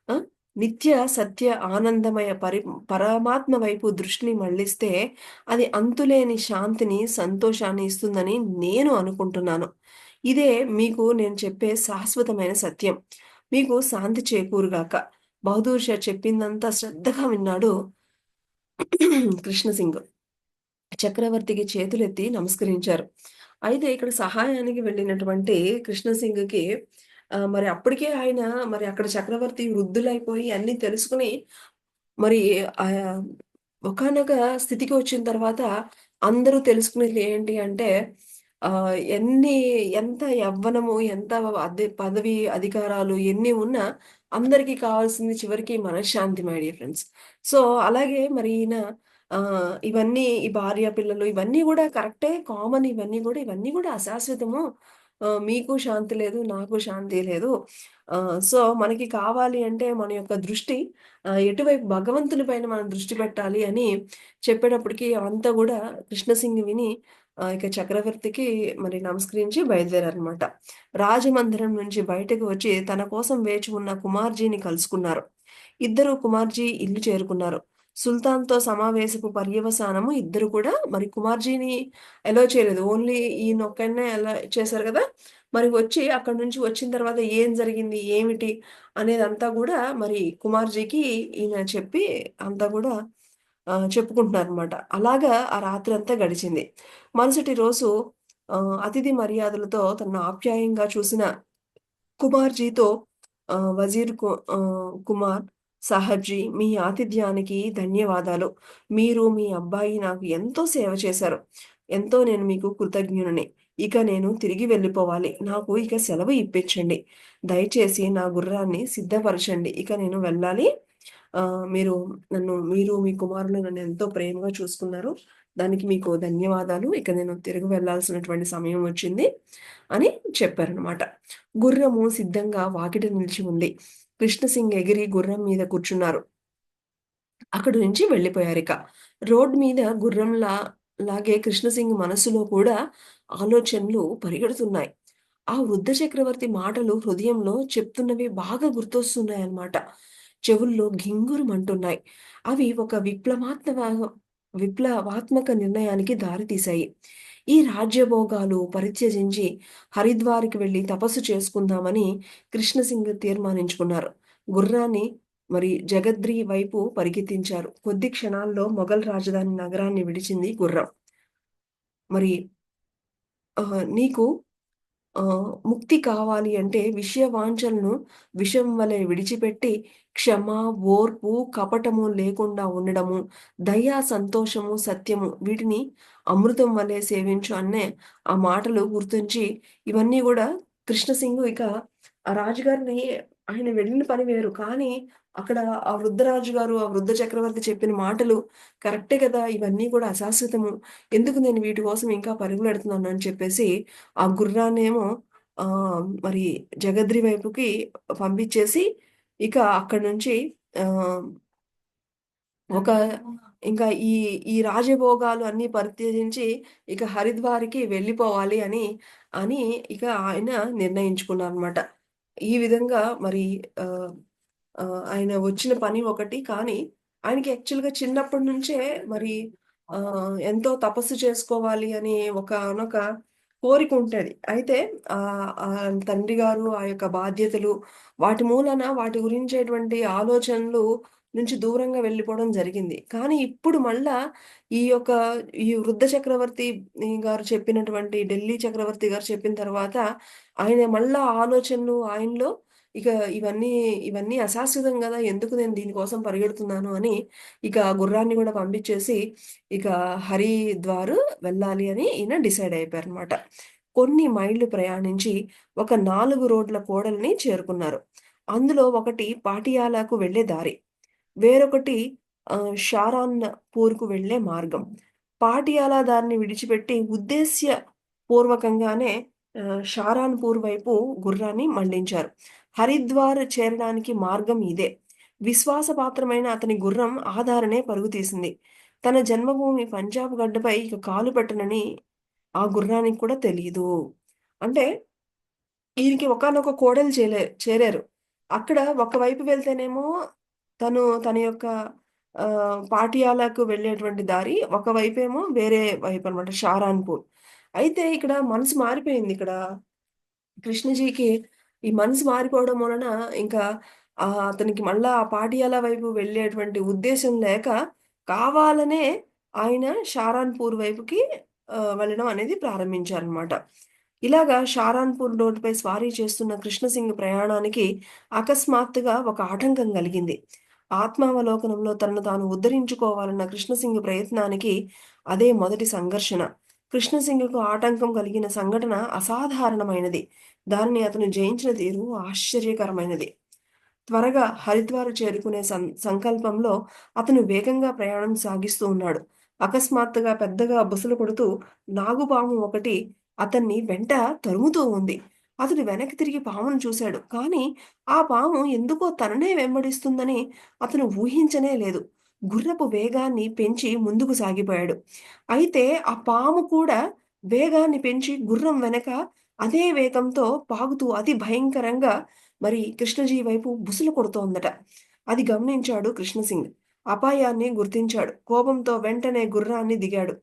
ఆ! నిత్య సత్య ఆనందమయ పరమాత్మ వైపు దృష్టిని మళ్లిస్తే అది అంతులేని శాంతిని, సంతోషాన్ని ఇస్తుందని నేను అనుకుంటున్నాను. ఇదే మీకు నేను చెప్పే శాశ్వతమైన సత్యం. మీకు శాంతి చేకూరుగాక. బహదూర్ షా చెప్పిందంతా శ్రద్ధగా విన్నాడు కృష్ణసింగ్. చక్రవర్తికి చేతులెత్తి నమస్కరించారు. అయితే ఇక్కడ సహాయానికి వెళ్ళినటువంటి కృష్ణసింగ్‌కి మరి అప్పటికే ఆయన మరి అక్కడ చక్రవర్తి వృద్ధులైపోయి అన్నీ తెలుసుకొని మరి ఆహ్, ఒకానొక స్థితికి వచ్చిన తర్వాత అందరూ తెలుసుకునేది ఏంటి అంటే ఎన్ని ఎంత యవ్వనము, ఎంత పదవి, అధికారాలు ఎన్ని ఉన్నా అందరికి కావాల్సింది చివరికి మనశ్శాంతి మై డియర్ ఫ్రెండ్స్. సో, అలాగే మరి ఈయన ఇవన్నీ ఈ భార్య, పిల్లలు ఇవన్నీ గూడా కరెక్టే. కామన్ ఇవన్నీ గూడా అశాశ్వతము. మీకు శాంతి లేదు, నాకు శాంతి లేదు. సో, మనకి కావాలి అంటే మన యొక్క దృష్టి ఎటువైపు భగవంతుని పైన మనం దృష్టి పెట్టాలి అని చెప్పేటప్పటికి అవంతా గూడా కృష్ణసింగ్ విని ఇక చక్రవర్తికి మరి నమస్కరించి బయలుదేరారనమాట. రాజమందిరం నుంచి బయటకు వచ్చి తన కోసం వేచి ఉన్న కుమార్జీని కలుసుకున్నారు. ఇద్దరు కుమార్జీ ఇల్లు చేరుకున్నారు. సుల్తాన్‌తో సమావేశపు పర్యవసానము ఇద్దరు కూడా మరి కుమార్జీని అలో చేయలేదు. ఓన్లీ ఈయనొక్కడినే అలా చేశారు గదా! మరి వచ్చి అక్కడి నుంచి వచ్చిన తర్వాత ఏం జరిగింది? ఏమిటి? అనేదంతా గూడా మరి కుమార్జీకి ఈయన చెప్పి అంతా గూడా చెప్పుకుంటున్నారనమాట. అలాగా ఆ రాత్రంతా గడిచింది. మరుసటి రోజు అతిథి మర్యాదలతో తనను ఆప్యాయంగా చూసిన కుమార్‌జీతో కుమార్ సాహెబ్‌జీ మీ ఆతిథ్యానికి ధన్యవాదాలు. మీరు, మీ అబ్బాయి నాకు ఎంతో సేవ చేశారు. ఎంతో నేను మీకు కృతజ్ఞుడిని. ఇక నేను తిరిగి వెళ్ళిపోవాలి. నాకు ఇక సెలవు ఇప్పించండి. దయచేసి నా గుర్రాన్ని సిద్ధపరచండి. ఇక నేను వెళ్ళాలి. మీరు, మీ కుమారులు నన్ను ఎంతో ప్రేమగా చూసుకున్నారు. దానికి మీకు ధన్యవాదాలు. ఇక నేను తిరిగి వెళ్ళాల్సినటువంటి సమయం వచ్చింది అని చెప్పారనమాట. గుర్రము సిద్ధంగా వాకిట నిలిచి ఉంది. కృష్ణసింగ్ ఎగిరి గుర్రం మీద కూర్చున్నారు. అక్కడి నుంచి వెళ్ళిపోయారిక. రోడ్ మీద లాగే కృష్ణసింగ్ మనసులో కూడా ఆలోచనలు పరిగెడుతున్నాయి. ఆ వృద్ధ చక్రవర్తి మాటలు హృదయంలో చెప్తున్నవి బాగా గుర్తొస్తున్నాయన్నమాట. చెవుల్లో ఘింగురుమంటున్నాయి. అవి ఒక విప్లవాత్మక నిర్ణయానికి దారితీశాయి. ఈ రాజ్యభోగాలు పరిత్యజించి హరిద్వార్‌కి వెళ్లి తపస్సు చేసుకుందామని కృష్ణసింగ్ తీర్మానించుకున్నారు. గుర్రాన్ని జగద్రి వైపు పరిగెత్తించారు. కొద్ది క్షణాల్లో మొఘల్ రాజధాని నగరాన్ని విడిచింది గుర్రం. మరి నీకు ముక్తి కావాలి అంటే విషయ వాంఛలను విషం వలె విడిచిపెట్టి క్షమ, ఓర్పు, కపటము లేకుండా ఉండడము, దయ, సంతోషము, సత్యము వీటిని అమృతం వలె సేవించు అనే ఆ మాటలు గుర్తుంచి ఇవన్నీ గూడా కృష్ణ సింగ్ ఇక ఆ రాజుగారిని ఆయన వెళ్ళిన పని వేరు. కానీ అక్కడ ఆ వృద్ధరాజు గారు, ఆ వృద్ధ చక్రవర్తి చెప్పిన మాటలు కరెక్టే కదా! ఇవన్నీ కూడా అశాశ్వతము. ఎందుకు నేను వీటి కోసం ఇంకా పరుగులెడుతున్నాను అని చెప్పేసి ఆ గుర్రాన్నేమో మరి జగద్రి వైపుకి పంపించేసి, ఇక అక్కడి నుంచి ఆహ్, ఒక ఇంకా ఈ రాజభోగాలు అన్నీ పరిత్యజించి ఇక హరిద్వార్‌కి వెళ్ళిపోవాలి అని ఇక ఆయన నిర్ణయించుకున్నారనమాట. ఈ విధంగా మరి ఆహ్, ఆయన వచ్చిన పని ఒకటి కానీ, ఆయనకి యాక్చువల్‌గా చిన్నప్పటి నుంచే మరి ఎంతో తపస్సు చేసుకోవాలి అని ఒకానొక కోరికుంటది. అయితే తండ్రి గారు ఆ యొక్క బాధ్యతలు, వాటి మూలన వాటి గురించేటువంటి ఆలోచనలు నుంచి దూరంగా వెళ్ళిపోవడం జరిగింది. కానీ ఇప్పుడు మళ్ళా ఈ యొక్క ఈ వృద్ధ చక్రవర్తి గారు చెప్పినటువంటి ఢిల్లీ చక్రవర్తి గారు చెప్పిన తర్వాత ఆయన మళ్ళా ఆలోచనలు ఆయనలో ఇక ఇవన్నీ, ఇవన్నీ అశాశ్వతం గదా! ఎందుకు నేను దీనికోసం పరిగెడుతున్నాను అని ఇక గుర్రాన్ని గూడా పంపించేసి ఇక హరిద్వార్ వెళ్ళాలి అని ఈయన డిసైడ్ అయిపోయారనమాట. కొన్ని మైళ్ళు ప్రయాణించి ఒక 4 రోడ్ల కూడలిని చేరుకున్నారు. అందులో ఒకటి పాటియాలాకు వెళ్ళే దారి. వేరొకటి షారాన్‌పూర్‌కు వెళ్ళే మార్గం. పాటియాలా దారిని విడిచిపెట్టి ఉద్దేశ్యపూర్వకంగానే షారాన్‌పూర్ వైపు గుర్రాన్ని మళ్లించారు. హరిద్వార్ చేరడానికి మార్గం ఇదే. విశ్వాసపాత్రమైన అతని గుర్రం ఆ దారినే పరుగు తీసింది. తన జన్మభూమి పంజాబ్ గడ్డపై ఇక కాలు పెట్టనని ఆ గుర్రానికి కూడా తెలీదు. అంటే ఈయనకి ఒకానొక కోడలు చేరారు. అక్కడ ఒకవైపు వెళ్తేనేమో తన యొక్క పాటియాలాకు వెళ్ళేటువంటి దారి, ఒకవైపేమో వేరే వైపనమాట షారాన్‌పూర్. అయితే ఇక్కడ మనసు మారిపోయింది. ఇక్కడ కృష్ణజీకి ఈ మనసు మారిపోవడం వలన ఇంకా అతనికి మళ్ళా ఆ పాటియాలా వైపు వెళ్ళేటువంటి ఉద్దేశ్యం లేక, కావాలనే ఆయన షారాన్‌పూర్ వైపుకి వెళ్ళడం అనేది ప్రారంభించారనమాట. ఇలాగా షారాన్‌పూర్ రోడ్డుపై స్వారీ చేస్తున్న కృష్ణసింగ్ ప్రయాణానికి అకస్మాత్తుగా ఒక ఆటంకం కలిగింది. ఆత్మావలోకనంలో తనను తాను ఉద్ధరించుకోవాలన్న కృష్ణసింగ్ ప్రయత్నానికి అదే మొదటి సంఘర్షణ. కృష్ణసింగ్‌కు ఆటంకం కలిగిన సంఘటన అసాధారణమైనది. దానిని అతను జయించిన తీరు ఆశ్చర్యకరమైనది. త్వరగా హరిద్వార్ చేరుకునే సంకల్పంలో అతను వేగంగా ప్రయాణం సాగిస్తూ ఉన్నాడు. అకస్మాత్తుగా పెద్దగా బుసలు కొడుతూ నాగుపాము ఒకటి అతన్ని వెంట తరుముతూ ఉంది. అతడు వెనక్కి తిరిగి పామును చూశాడు. కానీ ఆ పాము ఎందుకో తననే వెంబడిస్తుందని అతను ఊహించనే లేదు. గుర్రపు వేగాన్ని పెంచి ముందుకు సాగిపోయాడు. అయితే ఆ పాము కూడా వేగాన్ని పెంచి గుర్రం వెనక అదే వేగంతో పాగుతూ అతి భయంకరంగా కృష్ణజీ వైపు బుసలు కొడుతోందట. అది గమనించాడు కృష్ణసింగ్. అపాయాన్ని గుర్తించాడు. కోపంతో వెంటనే గుర్రాన్ని దిగాడు.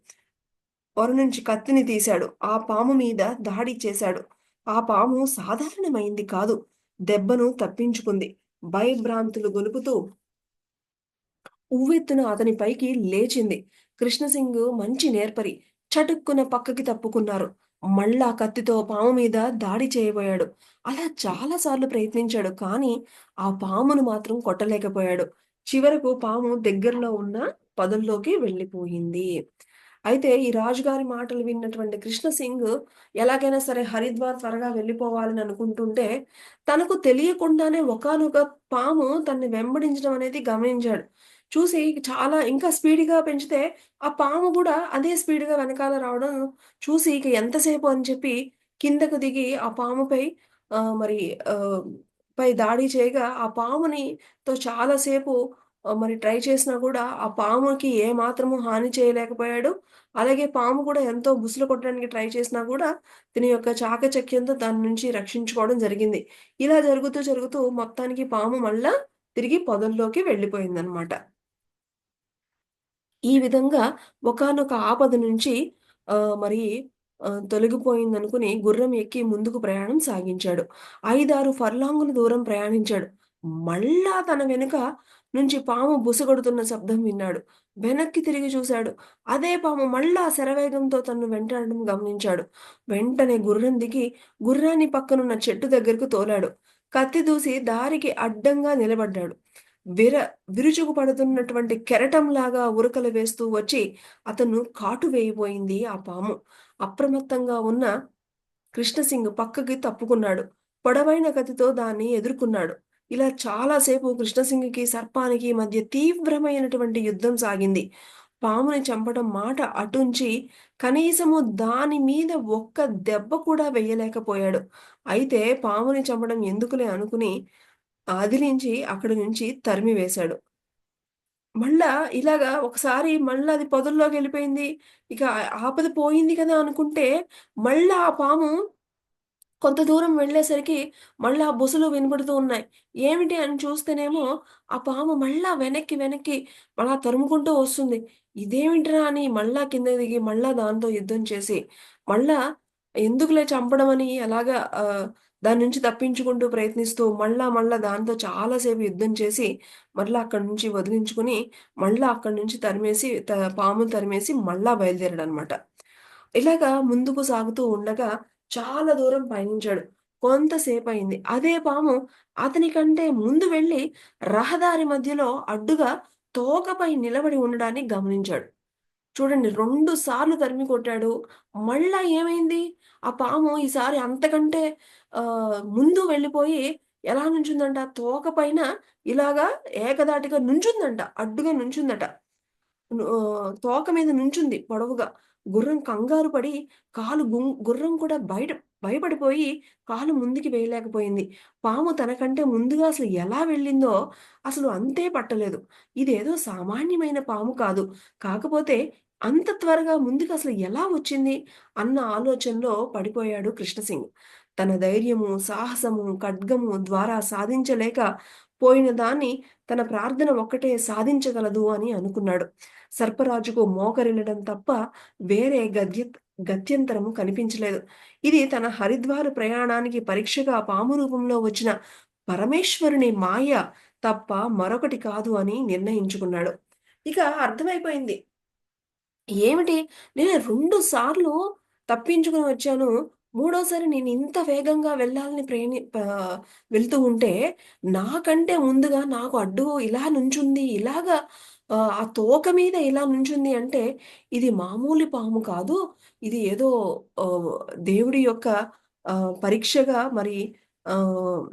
పొర నుంచి కత్తిని తీశాడు. ఆ పాము మీద దాడి చేశాడు. ఆ పాము సాధారణమైంది కాదు. దెబ్బను తప్పించుకుంది. భయభ్రాంతులు గొలుపుతూ ఉవ్వెత్తున అతని పైకి లేచింది. కృష్ణసింగ్ మంచి నేర్పరి. చటుక్కున పక్కకి తప్పుకున్నారు. మళ్ళా కత్తితో పాము మీద దాడి చేయబోయాడు. అలా చాలా సార్లు ప్రయత్నించాడు. కానీ ఆ పామును మాత్రం కొట్టలేకపోయాడు. చివరకు పాము దగ్గరలో ఉన్న పొదల్లోకి వెళ్ళిపోయింది. అయితే ఈ రాజుగారి మాటలు విన్నటువంటి కృష్ణసింగ్ ఎలాగైనా సరే హరిద్వార్ త్వరగా వెళ్ళిపోవాలని అనుకుంటుంటే, తనకు తెలియకుండానే ఒకానొక పాము తనని వెంబడించడం అనేది గమనించాడు. చూసి చాలా ఇంకా స్పీడ్‌గా పెంచితే, ఆ పాము గూడా అదే స్పీడ్‌గా వెనకాల రావడం చూసి ఇక ఎంతసేపు అని చెప్పి కిందకు దిగి ఆ పాముపై ఆహ్, మరి ఆహ్, పై దాడి చేయగా ఆ పాముని చాలా సేపు ట్రై చేసినా గూడా ఆ పాముకి ఏ మాత్రము హాని చేయలేకపోయాడు. అలాగే పాము కూడా ఎంతో బుసలు కొట్టడానికి ట్రై చేసినా గూడా దీని యొక్క చాకచక్యంతో దాని నుంచి రక్షించుకోవడం జరిగింది. ఇలా జరుగుతూ, జరుగుతూ మొత్తానికి పాము మళ్ళా తిరిగి పొదల్లోకి వెళ్ళిపోయిందనమాట. ఈ విధంగా ఒకానొక ఆపద నుంచి ఆహ్, మరి తొలగిపోయిందనుకుని గుర్రం ఎక్కి ముందుకు ప్రయాణం సాగించాడు. 5, 6 ఫర్లాంగుల దూరం ప్రయాణించాడు. మళ్ళా తన వెనుక నుంచి పాము బుసగొడుతున్న శబ్దం విన్నాడు. వెనక్కి తిరిగి చూశాడు. అదే పాము మళ్ళా శరవేగంతో తనను వెంటాడడం గమనించాడు. వెంటనే గుర్రం దిగి గుర్రాన్ని పక్కనున్న చెట్టు దగ్గరకు తోలాడు. కత్తి దూసి దారికి అడ్డంగా నిలబడ్డాడు. విర విరుచుకు పడుతున్నటువంటి కెరటంలాగా ఉరకలు వేస్తూ వచ్చి అతను కాటు వేయబోయింది ఆ పాము. అప్రమత్తంగా ఉన్న కృష్ణసింగ్ పక్కకి తప్పుకున్నాడు. పొడవైన కత్తితో దాన్ని ఎదుర్కొన్నాడు. ఇలా చాలా సేపు కృష్ణసింగ్‌కి, సర్పానికి మధ్య తీవ్రమైనటువంటి యుద్ధం సాగింది. పాముని చంపడం మాట అటుంచి కనీసము దాని మీద ఒక్క దెబ్బ కూడా వెయ్యలేకపోయాడు. అయితే పాముని చంపడం ఎందుకులే అనుకుని అదిలించి అక్కడి నుంచి తరిమివేశాడు. మళ్ళా ఇలాగా ఒకసారి మళ్ళా అది పొదల్లోకెళ్ళిపోయింది. ఇక ఆపద పోయింది కదా అనుకుంటే, మళ్ళా ఆ పాము కొంత దూరం వెళ్ళేసరికి మళ్ళా బుసలు వినబడుతూ ఉన్నాయి. ఏమిటి అని చూస్తేనేమో, ఆ పాము మళ్ళా వెనక్కి అలా తరుముకుంటూ వస్తుంది. ఇదేమిట్రా అని మళ్ళా కిందకి దిగి, మళ్ళా దాంతో యుద్ధం చేసి, మళ్ళా ఎందుకులే చంపడం అని అలాగా దాని నుంచి తప్పించుకుంటూ ప్రయత్నిస్తూ మళ్ళా దాంతో చాలా సేపు యుద్ధం చేసి, మళ్ళా అక్కడి నుంచి వదిలించుకొని, మళ్ళా అక్కడి నుంచి తరిమేసి పాముని తరిమేసి మళ్ళా బయలుదేరాడనమాట. ఇలాగా ముందుకు సాగుతూ ఉండగా చాలా దూరం పయనించాడు. కొంతసేపయింది. అదే పాము అతని కంటే ముందు వెళ్లి రహదారి మధ్యలో అడ్డుగా తోకపై నిలబడి ఉండడాన్ని గమనించాడు. చూడండి 2 సార్లు తరిమి కొట్టాడు. మళ్ళా ఏమైంది? ఆ పాము ఈసారి అంతకంటే ముందు వెళ్ళిపోయి ఎలా నుంచుందంట తోక పైన ఇలాగా ఏకధాటిగా నుంచుందంట. అడ్డుగా నుంచుందట. తోక మీద నుంచుంది పొడవుగా. గుర్రం కంగారు పడి గుర్రం కూడా భయపడిపోయి కాలు ముందుకి వేయలేకపోయింది. పాము తనకంటే ముందుగా అసలు ఎలా వెళ్ళిందో అసలు అంతే పట్టలేదు. ఇదేదో సామాన్యమైన పాము కాదు. కాకపోతే అంత త్వరగా ముందుకసలు ఎలా వచ్చింది అన్న ఆలోచనలో పడిపోయాడు కృష్ణసింగ్. తన ధైర్యము, సాహసము, ఖడ్గము ద్వారా సాధించలేక పోయిన దాన్ని తన ప్రార్థన ఒక్కటే సాధించగలదు అని అనుకున్నాడు. సర్పరాజుకు మోకరిల్లడం తప్ప వేరే గత్యంతరము కనిపించలేదు. ఇది తన హరిద్వార్ ప్రయాణానికి పరీక్షగా పాము రూపంలో వచ్చిన పరమేశ్వరుని మాయ తప్ప మరొకటి కాదు అని నిర్ణయించుకున్నాడు. ఇక అర్థమైపోయింది. ఏమిటి? నేను 2 సార్లు తప్పించుకొని వచ్చాను. మూడోసారి నేనింత వేగంగా వెళ్ళాలని వెళ్తూ ఉంటే, నాకంటే ముందుగా నాకు అడ్డు ఇలా నుంచుంది. ఇలాగా ఆ తోక మీద ఇలా నుంచుంది అంటే, ఇది మామూలు పాము కాదు. ఇది ఏదో ఆహ్, దేవుడి యొక్క పరీక్షగా మరి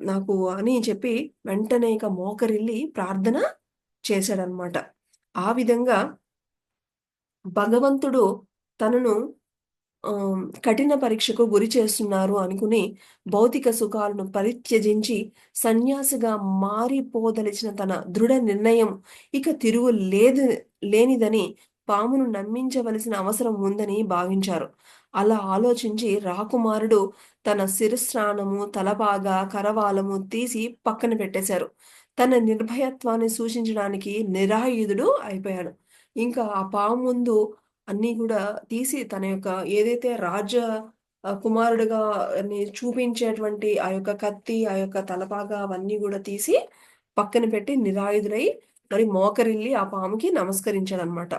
నాకు అని చెప్పి వెంటనే ఇక మోకరిల్లి ప్రార్థన చేశాడనమాట. ఆ విధంగా భగవంతుడు తనను కఠిన పరీక్షకు గురి చేస్తున్నారు అనుకుని, భౌతిక సుఖాలను పరిత్యజించి, సన్యాసిగా మారిపోదలిచిన తన దృఢ నిర్ణయం ఇక తిరుగు లేనిదని పామును నమ్మించవలసిన అవసరం ఉందని భావించారు. అలా ఆలోచించి రాకుమారుడు తన శిరస్త్రాణము, తలపాగా, కరవాలము తీసి పక్కన పెట్టేశారు. తన నిర్భయత్వాన్ని సూచించడానికి నిరాయుధుడు అయిపోయాడు. ఇంకా ఆ పాము ముందు అన్నీ గూడా తీసి తన యొక్క ఏదైతే కుమారుడుగా చూపించేటువంటి ఆ యొక్క కత్తి, ఆ యొక్క తలపాగా అవన్నీ గూడా తీసి పక్కన పెట్టి నిరాయుధుడై మరి మోకరిల్లి ఆ పాముకి నమస్కరించాడనమాట.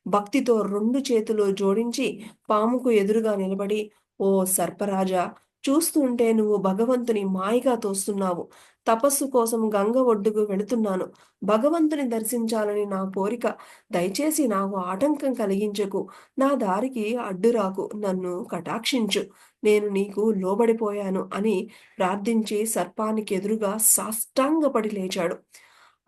భక్తితో 2 చేతులు జోడించి పాముకు ఎదురుగా నిలబడి, "ఓ సర్పరాజా! చూస్తూ ఉంటే నువ్వు భగవంతుని మాయగా తోస్తున్నావు. తపస్సు కోసం గంగ ఒడ్డుకు వెళుతున్నాను. భగవంతుని దర్శించాలని నా కోరిక. దయచేసి నాకు ఆటంకం కలిగించకు. నా దారికి అడ్డురాకు. నన్ను కటాక్షించు. నేను నీకు లోబడిపోయాను" అని ప్రార్థించి సర్పానికి ఎదురుగా సాష్టాంగపడి లేచాడు.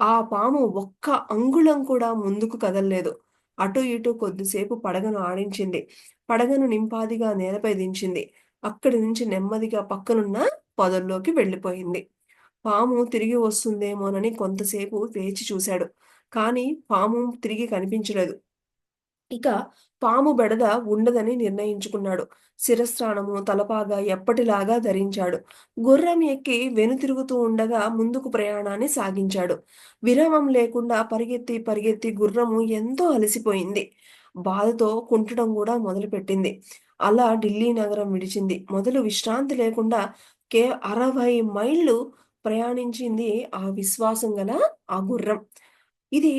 ఆ పాము ఒక్క అంగుళం కూడా ముందుకు కదల్లేదు. అటు ఇటు కొద్దిసేపు పడగను ఆడించింది. పడగను నింపాదిగా నేలపై దించింది. అక్కడి నుంచి నెమ్మదిగా పక్కనున్న పొదల్లోకి వెళ్ళిపోయింది. పాము తిరిగి వస్తుందేమోనని కొంతసేపు వేచి చూశాడు. కానీ పాము తిరిగి కనిపించలేదు. ఇక పాము బెడద ఉండదని నిర్ణయించుకున్నాడు. శిరస్త్రాణము, తలపాగా ఎప్పటిలాగా ధరించాడు. గుర్రం ఎక్కి వెనుతిరుగుతూ ఉండగా ముందుకు ప్రయాణాన్ని సాగించాడు. విరామం లేకుండా పరిగెత్తి గుర్రము ఎంతో అలసిపోయింది. బాధతో కుంటడం గూడా మొదలుపెట్టింది. అలా ఢిల్లీ నగరం విడిచింది. మొదలు విశ్రాంతి లేకుండా 60 మైళ్ళు ప్రయాణించింది ఆ విశ్వాసం గల ఆ గుర్రం. ఇది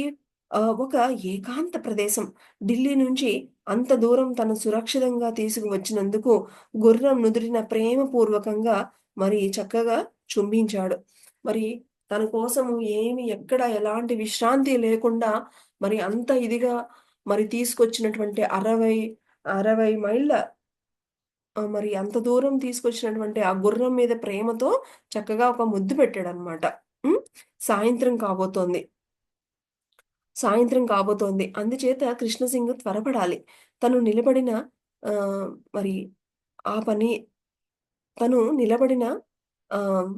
ఒక ఏకాంత ప్రదేశం. ఢిల్లీ నుంచి అంత దూరం తను సురక్షితంగా తీసుకువచ్చినందుకు గుర్రం నుదిటిన ప్రేమపూర్వకంగా మరి చక్కగా చుంబించాడు. మరి తన కోసము ఏమి ఎక్కడ ఎలాంటి విశ్రాంతి లేకుండా మరి అంత ఇదిగా మరి తీసుకొచ్చినటువంటి 60 మైళ్ళ మరి అంత దూరం తీసుకొచ్చినటువంటి ఆ గుర్రం మీద ప్రేమతో చక్కగా ఒక ముద్దు పెట్టాడనమాట. హ్మ్. సాయంత్రం కాబోతోంది. సాయంత్రం కాబోతోంది. అందుచేత కృష్ణసింగ్ త్వరపడాలి. తను నిలబడిన మరి ఆ పని తను నిలబడిన ఆహ్,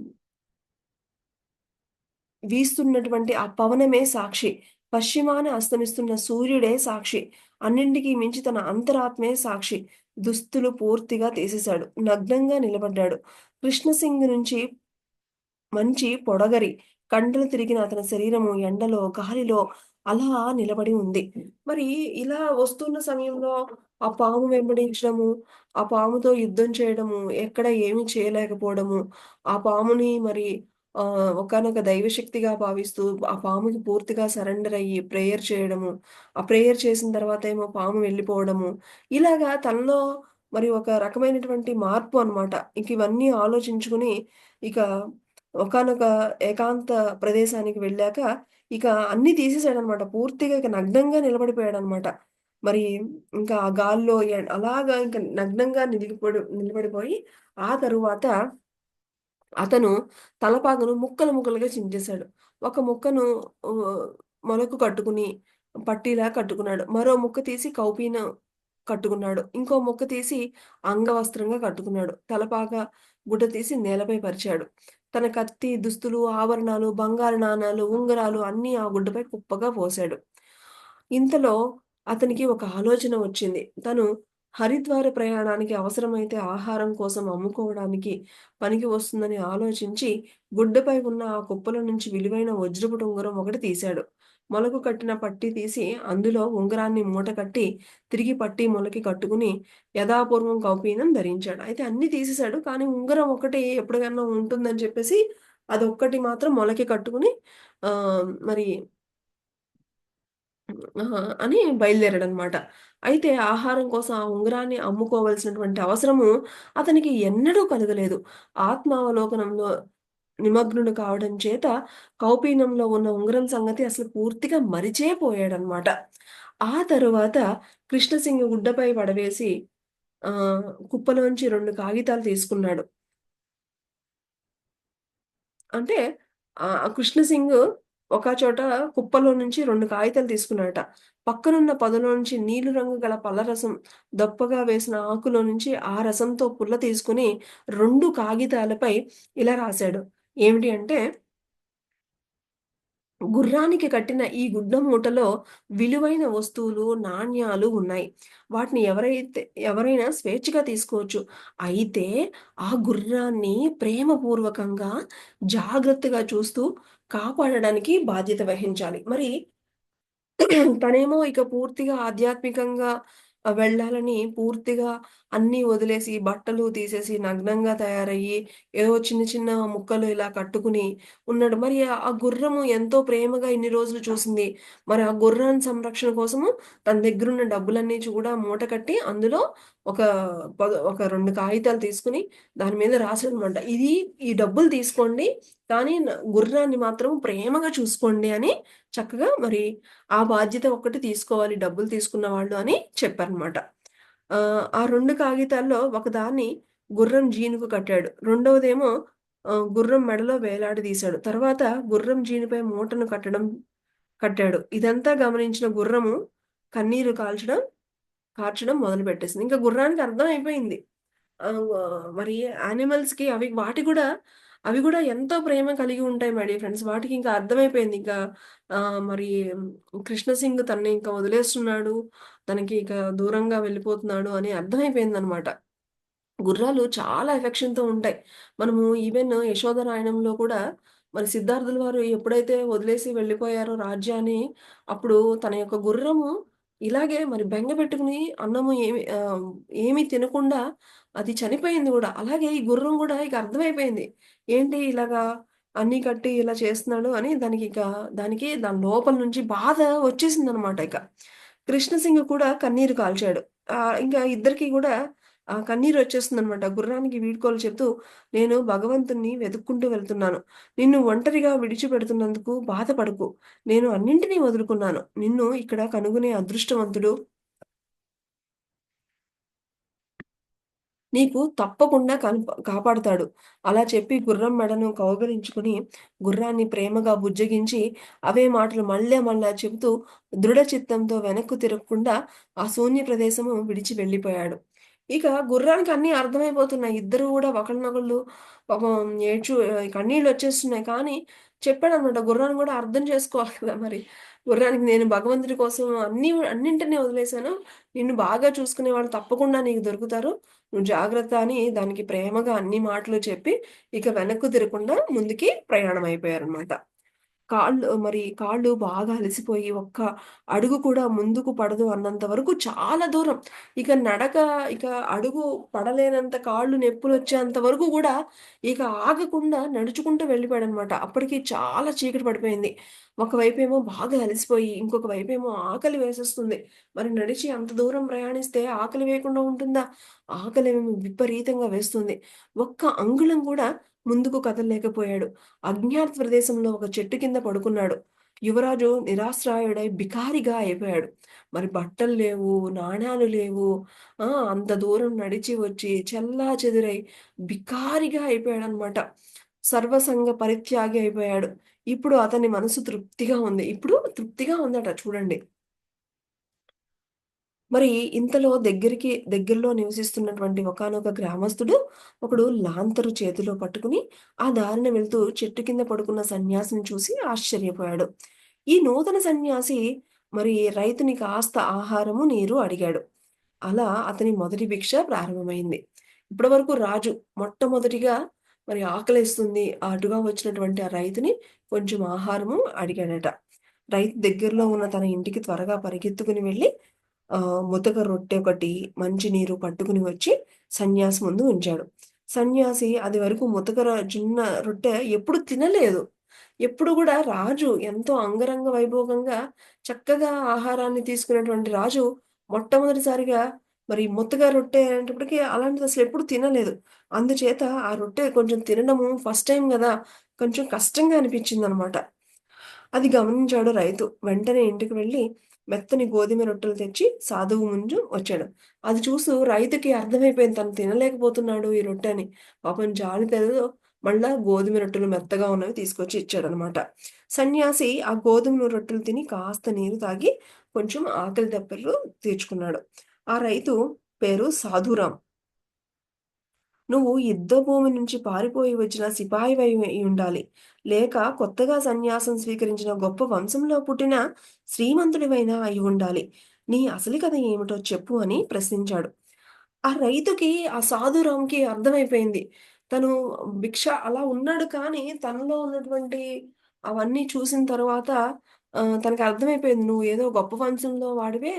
వీస్తున్నటువంటి ఆ పవనమే సాక్షి. పశ్చిమాన అస్తమిస్తున్న సూర్యుడే సాక్షి. అన్నింటికి మించి తన అంతరాత్మే సాక్షి. దుస్తులు పూర్తిగా తీసేశాడు. నగ్నంగా నిలబడ్డాడు. కృష్ణసింగ్ నుంచి మంచి పొడగరి, కండలు తిరిగిన అతని శరీరము ఎండలో, గాలిలో అలా నిలబడి ఉంది. మరి ఇలా వస్తున్న సమయంలో ఆ పాము వెంబడించడము, ఆ పాముతో యుద్ధం చేయడము, ఎక్కడ ఏమి చేయలేకపోవడము, ఆ పాముని మరి ఒకానొక దైవశక్తిగా భావిస్తూ ఆ పాముకి పూర్తిగా సరెండర్ అయ్యి ప్రేయర్ చేయడము, ఆ ప్రేయర్ చేసిన తర్వాతేమో పాము వెళ్ళిపోవడము, ఇలాగా తనలో మరి ఒక రకమైనటువంటి మార్పు అన్నమాట. ఇంక ఇవన్నీ ఆలోచించుకుని ఇక ఒకానొక ఏకాంత ప్రదేశానికి వెళ్ళాక, ఇక అన్నీ తీసేసాడనమాట. పూర్తిగా ఇక నగ్నంగా నిలబడిపోయాడనమాట. మరి ఇంకా ఆ గాల్లో అలాగా ఇంక నగ్నంగా నిలబడిపోయి, ఆ తరువాత అతను తలపాగను ముక్కలు ముక్కలుగా చించేశాడు. ఒక ముక్కను ఆహ్, మొలకు కట్టుకుని పట్టీలా కట్టుకున్నాడు. మరో ముక్క తీసి కౌపీన కట్టుకున్నాడు. ఇంకో ముక్క తీసి అంగవస్త్రంగా కట్టుకున్నాడు. తలపాగా గుడ్డ తీసి నేలపై పరిచాడు. తన కత్తి, దుస్తులు, ఆభరణాలు, బంగారు నాణాలు, ఉంగరాలు అన్నీ ఆ గుడ్డపై కుప్పగా పోశాడు. ఇంతలో అతనికి ఒక ఆలోచన వచ్చింది. తను హరిద్వార్ ప్రయాణానికి అవసరమైతే ఆహారం కోసం అమ్ముకోవడానికి పనికి వస్తుందని ఆలోచించి, గుడ్డపై ఉన్న ఆ కుప్పలో నుంచి విలువైన వజ్రపు ఉంగరం ఒకటి తీశాడు. మొలకు కట్టిన పట్టీ తీసి, అందులో ఉంగరాన్ని మూటకట్టి, తిరిగి పట్టీ మొలకి కట్టుకుని, యథాపూర్వం కౌపీనం ధరించాడు. అయితే అన్నీ తీసేశాడు. కానీ ఉంగరం ఒకటి ఎప్పటికన్నా ఉంటుందని చెప్పేసి, అదొక్కటి మాత్రం మొలకి కట్టుకుని మరి అని బయలుదేరాడనమాట. అయితే ఆహారం కోసం ఆ ఉంగరాన్ని అమ్ముకోవాల్సినటువంటి అవసరము అతనికి ఎన్నడూ కలగలేదు. ఆత్మావలోకనంలో నిమగ్నుడు కావడం చేత కౌపీనంలో ఉన్న ఉంగరం సంగతి అసలు పూర్తిగా మరిచే పోయాడనమాట. ఆ తరువాత కృష్ణసింగ్ గుడ్డపై పడవేసి కుప్పలోంచి 2 కాగితాలు తీసుకున్నాడు. అంటే కృష్ణసింగ్ ఒక చోట కుప్పలో నుంచి 2 కాగితాలు తీసుకున్నాడట. పక్కనున్న పొదలో నుంచి నీలి రంగు గల పళ్ళరసం దప్పగా వేసిన ఆకులో నుంచి ఆ రసంతో పుల్ల తీసుకొని 2 కాగితాలపై ఇలా రాశాడు. ఏమిటి అంటే, గుర్రానికి కట్టిన ఈ గుడ్డ మూటలో విలువైన వస్తువులు, నాణ్యాలు ఉన్నాయి. వాటిని ఎవరైనా స్వేచ్ఛగా తీసుకోవచ్చు. అయితే ఆ గుర్రాన్ని ప్రేమపూర్వకంగా, జాగ్రత్తగా చూస్తూ కాపాడడానికి బాధ్యత వహించాలి. మరి తనేమో ఇక పూర్తిగా ఆధ్యాత్మికంగా వెళ్ళాలని పూర్తిగా అన్నీ వదిలేసి, బట్టలు తీసేసి, నగ్నంగా తయారయ్యి, ఏవో చిన్న చిన్న ముక్కలు ఇలా కట్టుకుని ఉన్నాడు. మరి ఆ గుర్రము ఎంతో ప్రేమగా ఇన్ని రోజులు చూసింది. మరి ఆ గుర్రాన్ని సంరక్షణ కోసము తన దగ్గరున్న డబ్బులన్నీ కూడా మూట కట్టి, అందులో ఒక ఒక 2 కాగితాలు తీసుకొని దాని మీద రాసాడనమాట. ఈ డబ్బులు తీసుకోండి. కానీ గుర్రాన్ని మాత్రం ప్రేమగా చూసుకోండి అని చక్కగా మరి ఆ బాధ్యత ఒక్కటి తీసుకోవాలి డబ్బులు తీసుకున్న వాళ్ళు అని చెప్పారనమాట. ఆ 2 కాగితాల్లో ఒకదాన్ని గుర్రం జీనుకు కట్టాడు. రెండవదేమో గుర్రం మెడలో వేలాడదీశాడు. తర్వాత గుర్రం జీనుపై మూటను కట్టాడు. ఇదంతా గమనించిన గుర్రము కన్నీరు కార్చడం మొదలుపెట్టేసింది. ఇంక గుర్రానికి అర్థమైపోయింది. మరి యానిమల్స్‌కి అవి గూడా ఎంతో ప్రేమ కలిగి ఉంటాయి మై డియర్ ఫ్రెండ్స్. వాటికి ఇంకా అర్థమైపోయింది. ఇంకా మరి కృష్ణ సింగ్ తనని ఇంకా వదిలేస్తున్నాడు. తనకి ఇక దూరంగా వెళ్ళిపోతున్నాడు అని అర్థమైపోయిందనమాట. గుర్రాలు చాలా ఎఫెక్షన్‌తో ఉంటాయి. మనము ఈవెన్ 'యశోద రాయణంలో' కూడా మరి సిద్ధార్థుల వారు ఎప్పుడైతే వదిలేసి వెళ్ళిపోయారో రాజ్యాన్ని, అప్పుడు తన యొక్క గుర్రము ఇలాగే మరి బెంగ పెట్టుకొని అన్నము ఏమి తినకుండా అది చనిపోయింది గూడా. అలాగే ఈ గుర్రం గూడా ఇక అర్థమైపోయింది. ఏంటి ఇలాగా అన్నీ కట్టి ఇలా చేస్తున్నాడు అని దాని లోపల నుంచి బాధ వచ్చేసిందనమాట ఇక. కృష్ణసింగ కూడా కన్నీరు కాల్చాడు. ఇంకా ఇద్దరికీ గూడా కన్నీరొచ్చేస్తుందనమాట. గుర్రానికి వీడ్కోలు చెప్తూ, "నేను భగవంతుడిని వెతుక్కుంటూ వెళ్తున్నాను. నిన్ను ఒంటరిగా విడిచిపెడుతున్నందుకు బాధపడకు. నేను అన్నింటిని వదులుకున్నాను. నిన్ను ఇక్కడ కనుగొనే అదృష్టవంతుడు నీకు తప్పకుండా కాపాడతాడు." అలా చెప్పి గుర్రం మెడను కౌగిలించుకుని, గుర్రాన్ని ప్రేమగా బుజ్జగించి, అవే మాటలు మళ్ళా మళ్ళా చెబుతూ, దృఢ చిత్తంతో వెనక్కు తిరగకుండా ఆ శూన్య ప్రదేశము విడిచి వెళ్ళిపోయాడు. ఇక గుర్రానికి అన్నీ అర్థమైపోతున్నాయి. ఇద్దరు గూడా ఒకళ్ళనొకళ్ళు పాపం కన్నీళ్లొచ్చేస్తున్నాయి. కానీ చెప్పాడనమాట. గుర్రాన్ని గూడా అర్థం చేసుకోవాలి కదా మరి. గుర్రానికి నేను భగవంతుడి కోసం అన్నింటిని వదిలేసాను. నిన్ను బాగా చూసుకునేవాళ్ళు తప్పకుండా నీకు దొరుకుతారు. నువ్వు జాగ్రత్త అని దానికి ప్రేమగా అన్ని మాటలు చెప్పి, ఇక వెనక్కు తిరగకుండా ముందుకి ప్రయాణం అయిపోయారనమాట. కాళ్ళు బాగా అలసిపోయి ఒక్క అడుగు కూడా ముందుకు పడదు అన్నంత వరకు చాలా దూరం. ఇక నడక ఇక అడుగు పడలేనంత కాళ్ళు నొప్పులొచ్చేంత వరకు గూడా ఇక ఆగకుండా నడుచుకుంటూ వెళ్ళిపోయాడనమాట. అప్పటికి చాలా చీకటి పడిపోయింది. ఒకవైపేమో బాగా అలసిపోయి, ఇంకొక వైపేమో ఆకలి వేసేస్తుంది. మరి నడిచి అంత దూరం ప్రయాణిస్తే ఆకలి వేయకుండా ఉంటుందా? ఆకలేమో విపరీతంగా వేస్తుంది. ఒక్క అంగుళం కూడా ముందుకు కదలలేకపోయాడు. అజ్ఞాత ప్రదేశంలో ఒక చెట్టు కింద పడుకున్నాడు. యువరాజు నిరాశ్రయుడై బికారిగా అయిపోయాడు. మరి బట్టలు లేవు, నాణాలు లేవు. అంత దూరం నడిచి వచ్చి చెల్లాచెదురై బికారిగా అయిపోయాడనమాట. సర్వసంగ పరిత్యాగి అయిపోయాడు. ఇప్పుడు అతని మనసు తృప్తిగా ఉంది. ఇప్పుడు తృప్తిగా ఉందట చూడండి. మరి ఇంతలో దగ్గరలో నివసిస్తున్నటువంటి ఒకానొక గ్రామస్తుడు ఒకడు లాంతరు చేతిలో పట్టుకుని ఆ దారిన వెళ్తూ చెట్టు కింద పడుకున్న సన్యాసిని చూసి ఆశ్చర్యపోయాడు. ఈ నూతన సన్యాసి మరి రైతుని కాస్త ఆహారము, నీరు అడిగాడు. అలా అతని మొదటి భిక్ష ప్రారంభమైంది. ఇప్పటివరకు రాజు మొట్టమొదటిగా మరి ఆకలేస్తుంది అటుగా వచ్చినటువంటి ఆ రైతుని కొంచెం ఆహారము అడిగాడట. రైతు దగ్గరలో ఉన్న తన ఇంటికి త్వరగా పరిగెత్తుకుని వెళ్లి ముతక రొట్టె ఒకటి, మంచినీరు పట్టుకుని వచ్చి సన్యాసి ముందు ఉంచాడు. సన్యాసి అది వరకు జున్న రొట్టె ఎప్పుడు తినలేదు. ఎప్పుడు గూడా రాజు ఎంతో అంగరంగ వైభోగంగా చక్కగా ఆహారాన్ని తీసుకునేటువంటి రాజు మొట్టమొదటిసారిగా మరి ముతక రొట్టె అనేటప్పటికి అలాంటిది అసలెప్పుడు తినలేదు. అందుచేత ఆ రొట్టె కొంచెం తినడము ఫస్ట్ టైమ్ గదా! కొంచెం కష్టంగా అనిపించిందనమాట. అది గమనించాడు రైతు. వెంటనే ఇంటికి వెళ్లి మెత్తని గోధుమ రొట్టెలు తెచ్చి సాధువు ముందు వచ్చాడు. అది చూస్తూ రైతుకి అర్థమైపోయింది తను తినలేకపోతున్నాడు ఈ రొట్టె అని. పాపం జాలితో మళ్ళా గోధుమ రొట్టెలు మెత్తగా ఉన్నవి తీసుకొచ్చి ఇచ్చాడనమాట. సన్యాసి ఆ గోధుమ రొట్టెలు తిని కాస్త నీరు తాగి కొంచెం ఆకలి దప్పికలు తీర్చుకున్నాడు. ఆ రైతు పేరు సాధురాం. నువ్వు యుద్ధభూమి నుంచి పారిపోయి వచ్చిన సిపాయివై ఉండాలి. లేక కొత్తగా సన్యాసం స్వీకరించిన గొప్ప వంశంలో పుట్టిన శ్రీమంతుడివైనా అయి ఉండాలి. నీ అసలు కథ ఏమిటో చెప్పు అని ప్రశ్నించాడు. ఆ రైతుకి, ఆ సాధురాంకి అర్థమైపోయింది. తను అలా ఉన్నాడు కానీ, తనలో ఉన్నటువంటి అవన్నీ చూసిన తర్వాత తనకి అర్థమైపోయింది. నువ్వు ఏదో గొప్ప వంశంలో వాడివే.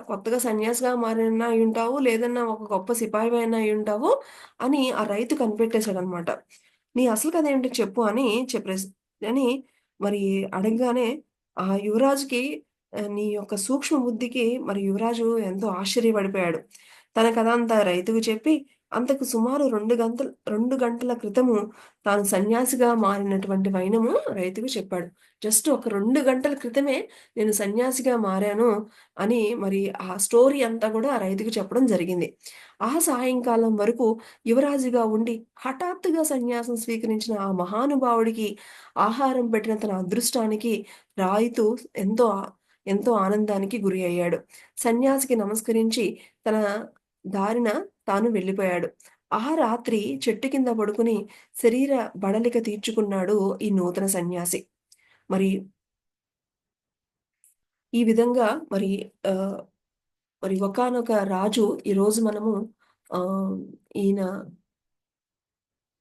కొత్తగా సన్యాసిగా మారిన అయ్యుంటావు. లేదన్నా ఒక గొప్ప సిపాయివైనా అయ్యుంటావు అని ఆ రైతు కనిపెట్టేసాడనమాట. నీ అసలు కథ ఏంటో చెప్పు అని అని మరి అడగగానే ఆ యువరాజుకి నీ యొక్క సూక్ష్మ బుద్ధికి మరి యువరాజు ఎంతో ఆశ్చర్యపడిపోయాడు. తన కథ అంతా రైతుకు చెప్పి, అంతకు సుమారు 2 గంటల క్రితము తాను సన్యాసిగా మారినటువంటి వైనము రైతుకు చెప్పాడు. జస్ట్ ఒక 2 గంటల క్రితమే నేను సన్యాసిగా మారాను అని మరి ఆ స్టోరీ అంతా కూడా ఆ రైతుకు చెప్పడం జరిగింది. ఆ సాయంకాలం వరకు యువరాజుగా ఉండి హఠాత్తుగా సన్యాసం స్వీకరించిన ఆ మహానుభావుడికి ఆహారం పెట్టిన తన అదృష్టానికి రైతు ఎంతో ఎంతో ఆనందానికి గురి అయ్యాడు. సన్యాసికి నమస్కరించి తన దారిన తాను వెళ్ళిపోయాడు. ఆ రాత్రి చెట్టు కింద పడుకుని శరీర బడలిక తీర్చుకున్నాడు ఈ నూతన సన్యాసి. మరి ఈ విధంగా ఆహ్, మరి ఒకానొక రాజు ఈరోజు మనము ఆహ్, ఈయన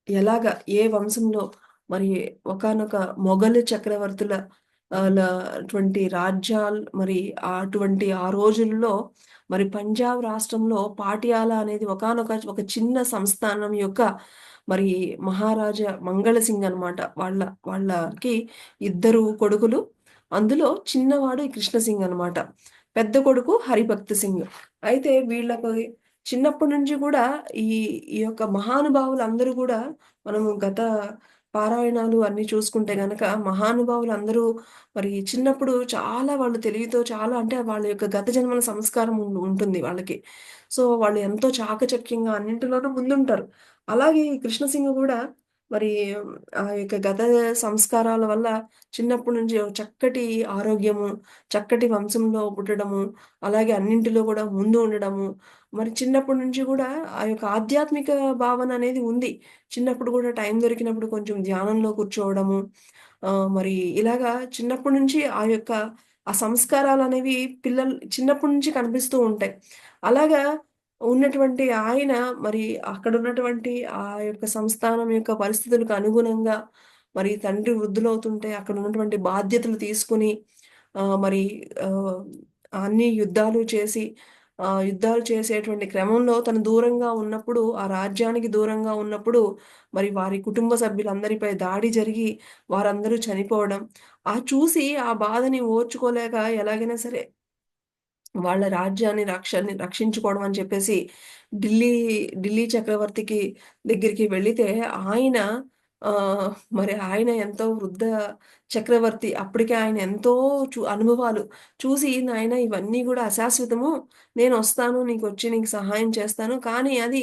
ఎలాగా ఏ వంశంలో మరి ఒకానొక మొఘలు చక్రవర్తుల అటువంటి మరి అటువంటి ఆ రోజుల్లో మరి పంజాబ్ రాష్ట్రంలో పాటియాలా అనేది ఒక చిన్న సంస్థానం యొక్క మరి మహారాజా మంగళసింగ్ అనమాట. వాళ్ళకి ఇద్దరు కొడుకులు. అందులో చిన్నవాడు ఈ కృష్ణసింగ్ అనమాట. పెద్ద కొడుకు హరిభక్త్ సింగ్. అయితే వీళ్ళకి చిన్నప్పటి నుంచి కూడా ఈ ఈ యొక్క మహానుభావులందరూ కూడా మనము గత పారాయణాలు అన్నీ చూసుకుంటే గనక మహానుభావులందరూ మరి చిన్నప్పుడు చాలా వాళ్ళు తెలివితో చాలా అంటే వాళ్ళ యొక్క గత జన్మల సంస్కారం ఉంటుంది వాళ్ళకి. సో, వాళ్ళు ఎంతో చాకచక్యంగా అన్నింటిలోనూ ముందుంటారు. అలాగే ఈ కృష్ణ సింగ్ గూడా మరి ఆ యొక్క గత సంస్కారాల వల్ల చిన్నప్పటి నుంచి ఒక చక్కటి ఆరోగ్యము, చక్కటి వంశంలో పుట్టడము, అలాగే అన్నింటిలో గూడా ముందు ఉండడము, మరి చిన్నప్పటి నుంచి గూడా ఆ యొక్క ఆధ్యాత్మిక భావన అనేది ఉంది. చిన్నప్పుడు గూడా టైం దొరికినప్పుడు కొంచెం ధ్యానంలో కూర్చోవడము, మరి ఇలాగా చిన్నప్పటి నుంచి ఆ యొక్క ఆ సంస్కారాలనేవి పిల్లలు చిన్నప్పటి నుంచి కనిపిస్తూ ఉంటాయి. అలాగా ఉన్నటువంటి ఆయన మరి అక్కడున్నటువంటి ఆ యొక్క సంస్థానం యొక్క పరిస్థితులకు అనుగుణంగా మరి తండ్రి వృద్ధులవుతుంటే అక్కడున్నటువంటి బాధ్యతలు తీసుకొని మరి ఆహ్, అన్ని యుద్ధాలు చేసి యుద్ధాలు చేసేటువంటి క్రమంలో తను దూరంగా ఉన్నప్పుడు, ఆ రాజ్యానికి దూరంగా ఉన్నప్పుడు మరి వారి కుటుంబ సభ్యులందరిపై దాడి జరిగి వారందరూ చనిపోవడం. చూసి ఆ బాధని ఓర్చుకోలేక ఎలాగైనా సరే వాళ్ళ రాజ్యాన్ని రక్షించుకోవడం అని చెప్పేసి ఢిల్లీ, ఢిల్లీ చక్రవర్తికి దగ్గరికి వెళితే ఆయన మరి ఆయన ఎంతో వృద్ధ చక్రవర్తి. అప్పటికే ఆయన ఎంతో అనుభవాలు చూసి, "నాయనా ఇవన్నీ గూడా అశాశ్వతము. నేనొస్తాను నీకొచ్చి నీకు సహాయం చేస్తాను. కానీ అది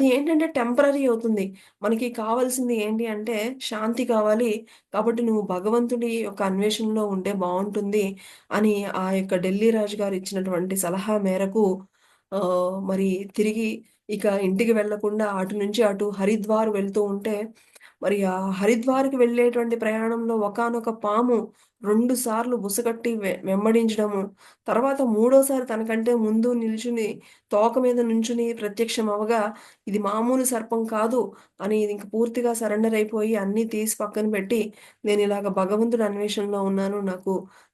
ఏంటంటే టెంపరరీ అవుతుంది. మనకి కావాల్సింది ఏంటి అంటే శాంతి కావాలి. కాబట్టి నువ్వు భగవంతుడి యొక్క అన్వేషణలో ఉంటే బావుంటుంది." అని ఆ యొక్క ఢిల్లీ రాజుగారు ఇచ్చినటువంటి సలహా మేరకు మరి తిరిగి ఇక ఇంటికి వెళ్ళకుండా అటు నుంచి అటు హరిద్వార్ వెళ్తూ ఉంటే మరి ఆ హరిద్వార్‌కి వెళ్ళేటువంటి ప్రయాణంలో ఒకానొక పాము 2 సార్లు బుసగట్టి వెంబడించడము. తర్వాత మూడోసారి తనకంటే ముందు నిల్చుని తోక మీద నుంచుని ప్రత్యక్షమవగా ఇది మామూలు సర్పం కాదు అని ఇది ఇంక పూర్తిగా సరెండర్ అయిపోయి అన్నీ తీసి పక్కన పెట్టి నేనిలాగ భగవంతుడి అన్వేషణలో ఉన్నాను.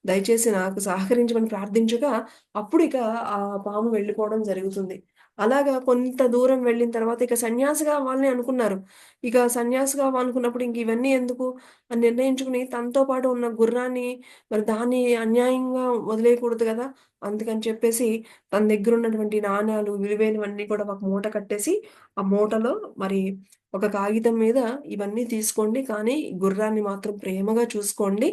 దయచేసి నాకు సహకరించమని ప్రార్థించగా అప్పుడు ఇక ఆ పాము వెళ్ళిపోవడం జరుగుతుంది. అలాగా కొంత దూరం వెళ్ళిన తర్వాత ఇక సన్యాసిగా అవ్వాలని అనుకున్నారు. ఇక సన్యాసిగా అనుకున్నప్పుడు ఇంక ఇవన్నీ ఎందుకు అని నిర్ణయించుకుని తనతో పాటు ఉన్న గుర్రాన్ని మరి దాన్ని అన్యాయంగా వదిలేయకూడదు గదా! అందుకని చెప్పేసి తన దగ్గరున్నటువంటి నాణాలు విలువైనవన్నీ కూడా ఒక మూట కట్టేసి, ఆ మూటలో మరి ఒక కాగితం మీద ఇవన్నీ తీసుకోండి. కానీ గుర్రాన్ని మాత్రం ప్రేమగా చూసుకోండి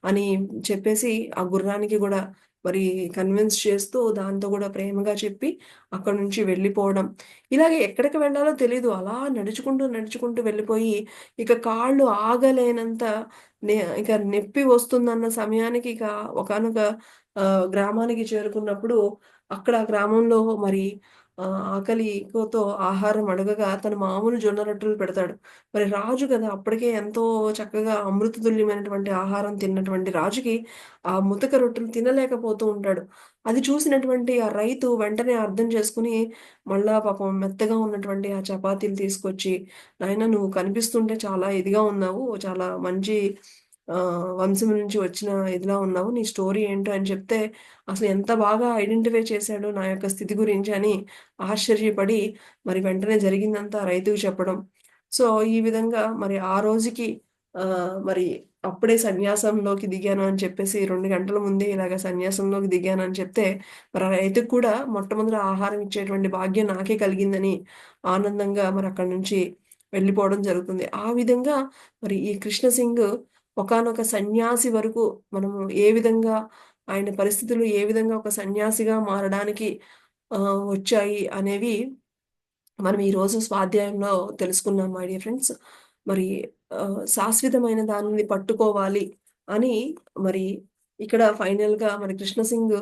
అని చెప్పేసి ఆ గుర్రానికి గూడా మరి కన్విన్స్ చేస్తూ దాంతో గూడా ప్రేమగా చెప్పి అక్కడి నుంచి వెళ్ళిపోవడం. ఇలాగ ఎక్కడికి వెళ్ళాలో తెలీదు. అలా నడుచుకుంటూ, నడుచుకుంటూ వెళ్ళిపోయి, ఇక కాళ్ళు ఆగలేనంత ఇక నొప్పి వస్తుందన్న సమయానికి ఇక ఒకానొక గ్రామానికి చేరుకున్నప్పుడు, అక్కడ గ్రామంలో మరి ఆకలితో ఆహారం అడగగా తను మామూలు జొన్న రొట్టెలు పెడతాడు. మరి రాజు గదా! అప్పటికే ఎంతో చక్కగా అమృతతుల్యమైనటువంటి ఆహారం తిన్నటువంటి రాజుకి ఆ ముతక రొట్టెలు తినలేకపోతూ ఉంటాడు. అది చూసినటువంటి ఆ రైతు వెంటనే అర్థం చేసుకొని మళ్ళా పాపం మెత్తగా ఉన్నటువంటి ఆ చపాతీలు తీసుకొచ్చి, "నాయనా నువ్వు కనిపిస్తుంటే చాలా ఇదిగా ఉన్నావు. చాలా మంచి వంశం నుంచి వచ్చిన ఇదిలా ఉన్నావు. నీ స్టోరీ ఏంటో" అని చెప్తే, అసలు ఎంత బాగా ఐడెంటిఫై చేశాడు నా యొక్క స్థితి గురించి అని ఆశ్చర్యపడి, మరి వెంటనే జరిగిందంతా రైతుకి చెప్పడం. సో, ఈ విధంగా మరి ఆ రోజుకి మరి అప్పుడే సన్యాసంలోకి దిగాను అని చెప్పేసి 2 గంటల ముందే ఇలాగ సన్యాసంలోకి దిగానని చెప్తే, మరి ఆ రైతుకి కూడా మొట్టమొదట ఆహారం ఇచ్చేటువంటి భాగ్యం నాకే కలిగిందని ఆనందంగా మరక్కడి నుంచి వెళ్ళిపోవడం జరుగుతుంది. ఆ విధంగా మరి ఈ కృష్ణ సింగ్ ఒకానొక సన్యాసి వరకు మనము ఏ విధంగా ఆయన పరిస్థితులు ఏ విధంగా ఒక సన్యాసిగా మారడానికి వచ్చాయి అనేవి మనం ఈరోజు స్వాధ్యాయంలో తెలుసుకున్నాం మై డియర్ ఫ్రెండ్స్. మరి శాశ్వతమైన దానిని పట్టుకోవాలి అని మరి ఇక్కడ ఫైనల్‌గా మరి కృష్ణ సింగ్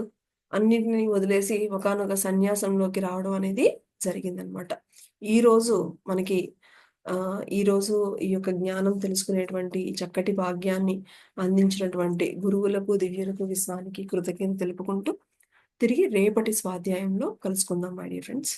అన్నిటిని వదిలేసి ఒకానొక సన్యాసంలోకి రావడం అనేది జరిగిందనమాట. ఈరోజు మనకి ఈరోజు ఈ యొక్క జ్ఞానం తెలుసుకునేటువంటి ఈ చక్కటి భాగ్యాన్ని అందించినటువంటి గురువులకు, దివ్యులకు, విశ్వానికి కృతజ్ఞతలు తెలుపుకుంటూ తిరిగి రేపటి స్వాధ్యాయంలో కలుసుకుందాం మై డియర్ ఫ్రెండ్స్.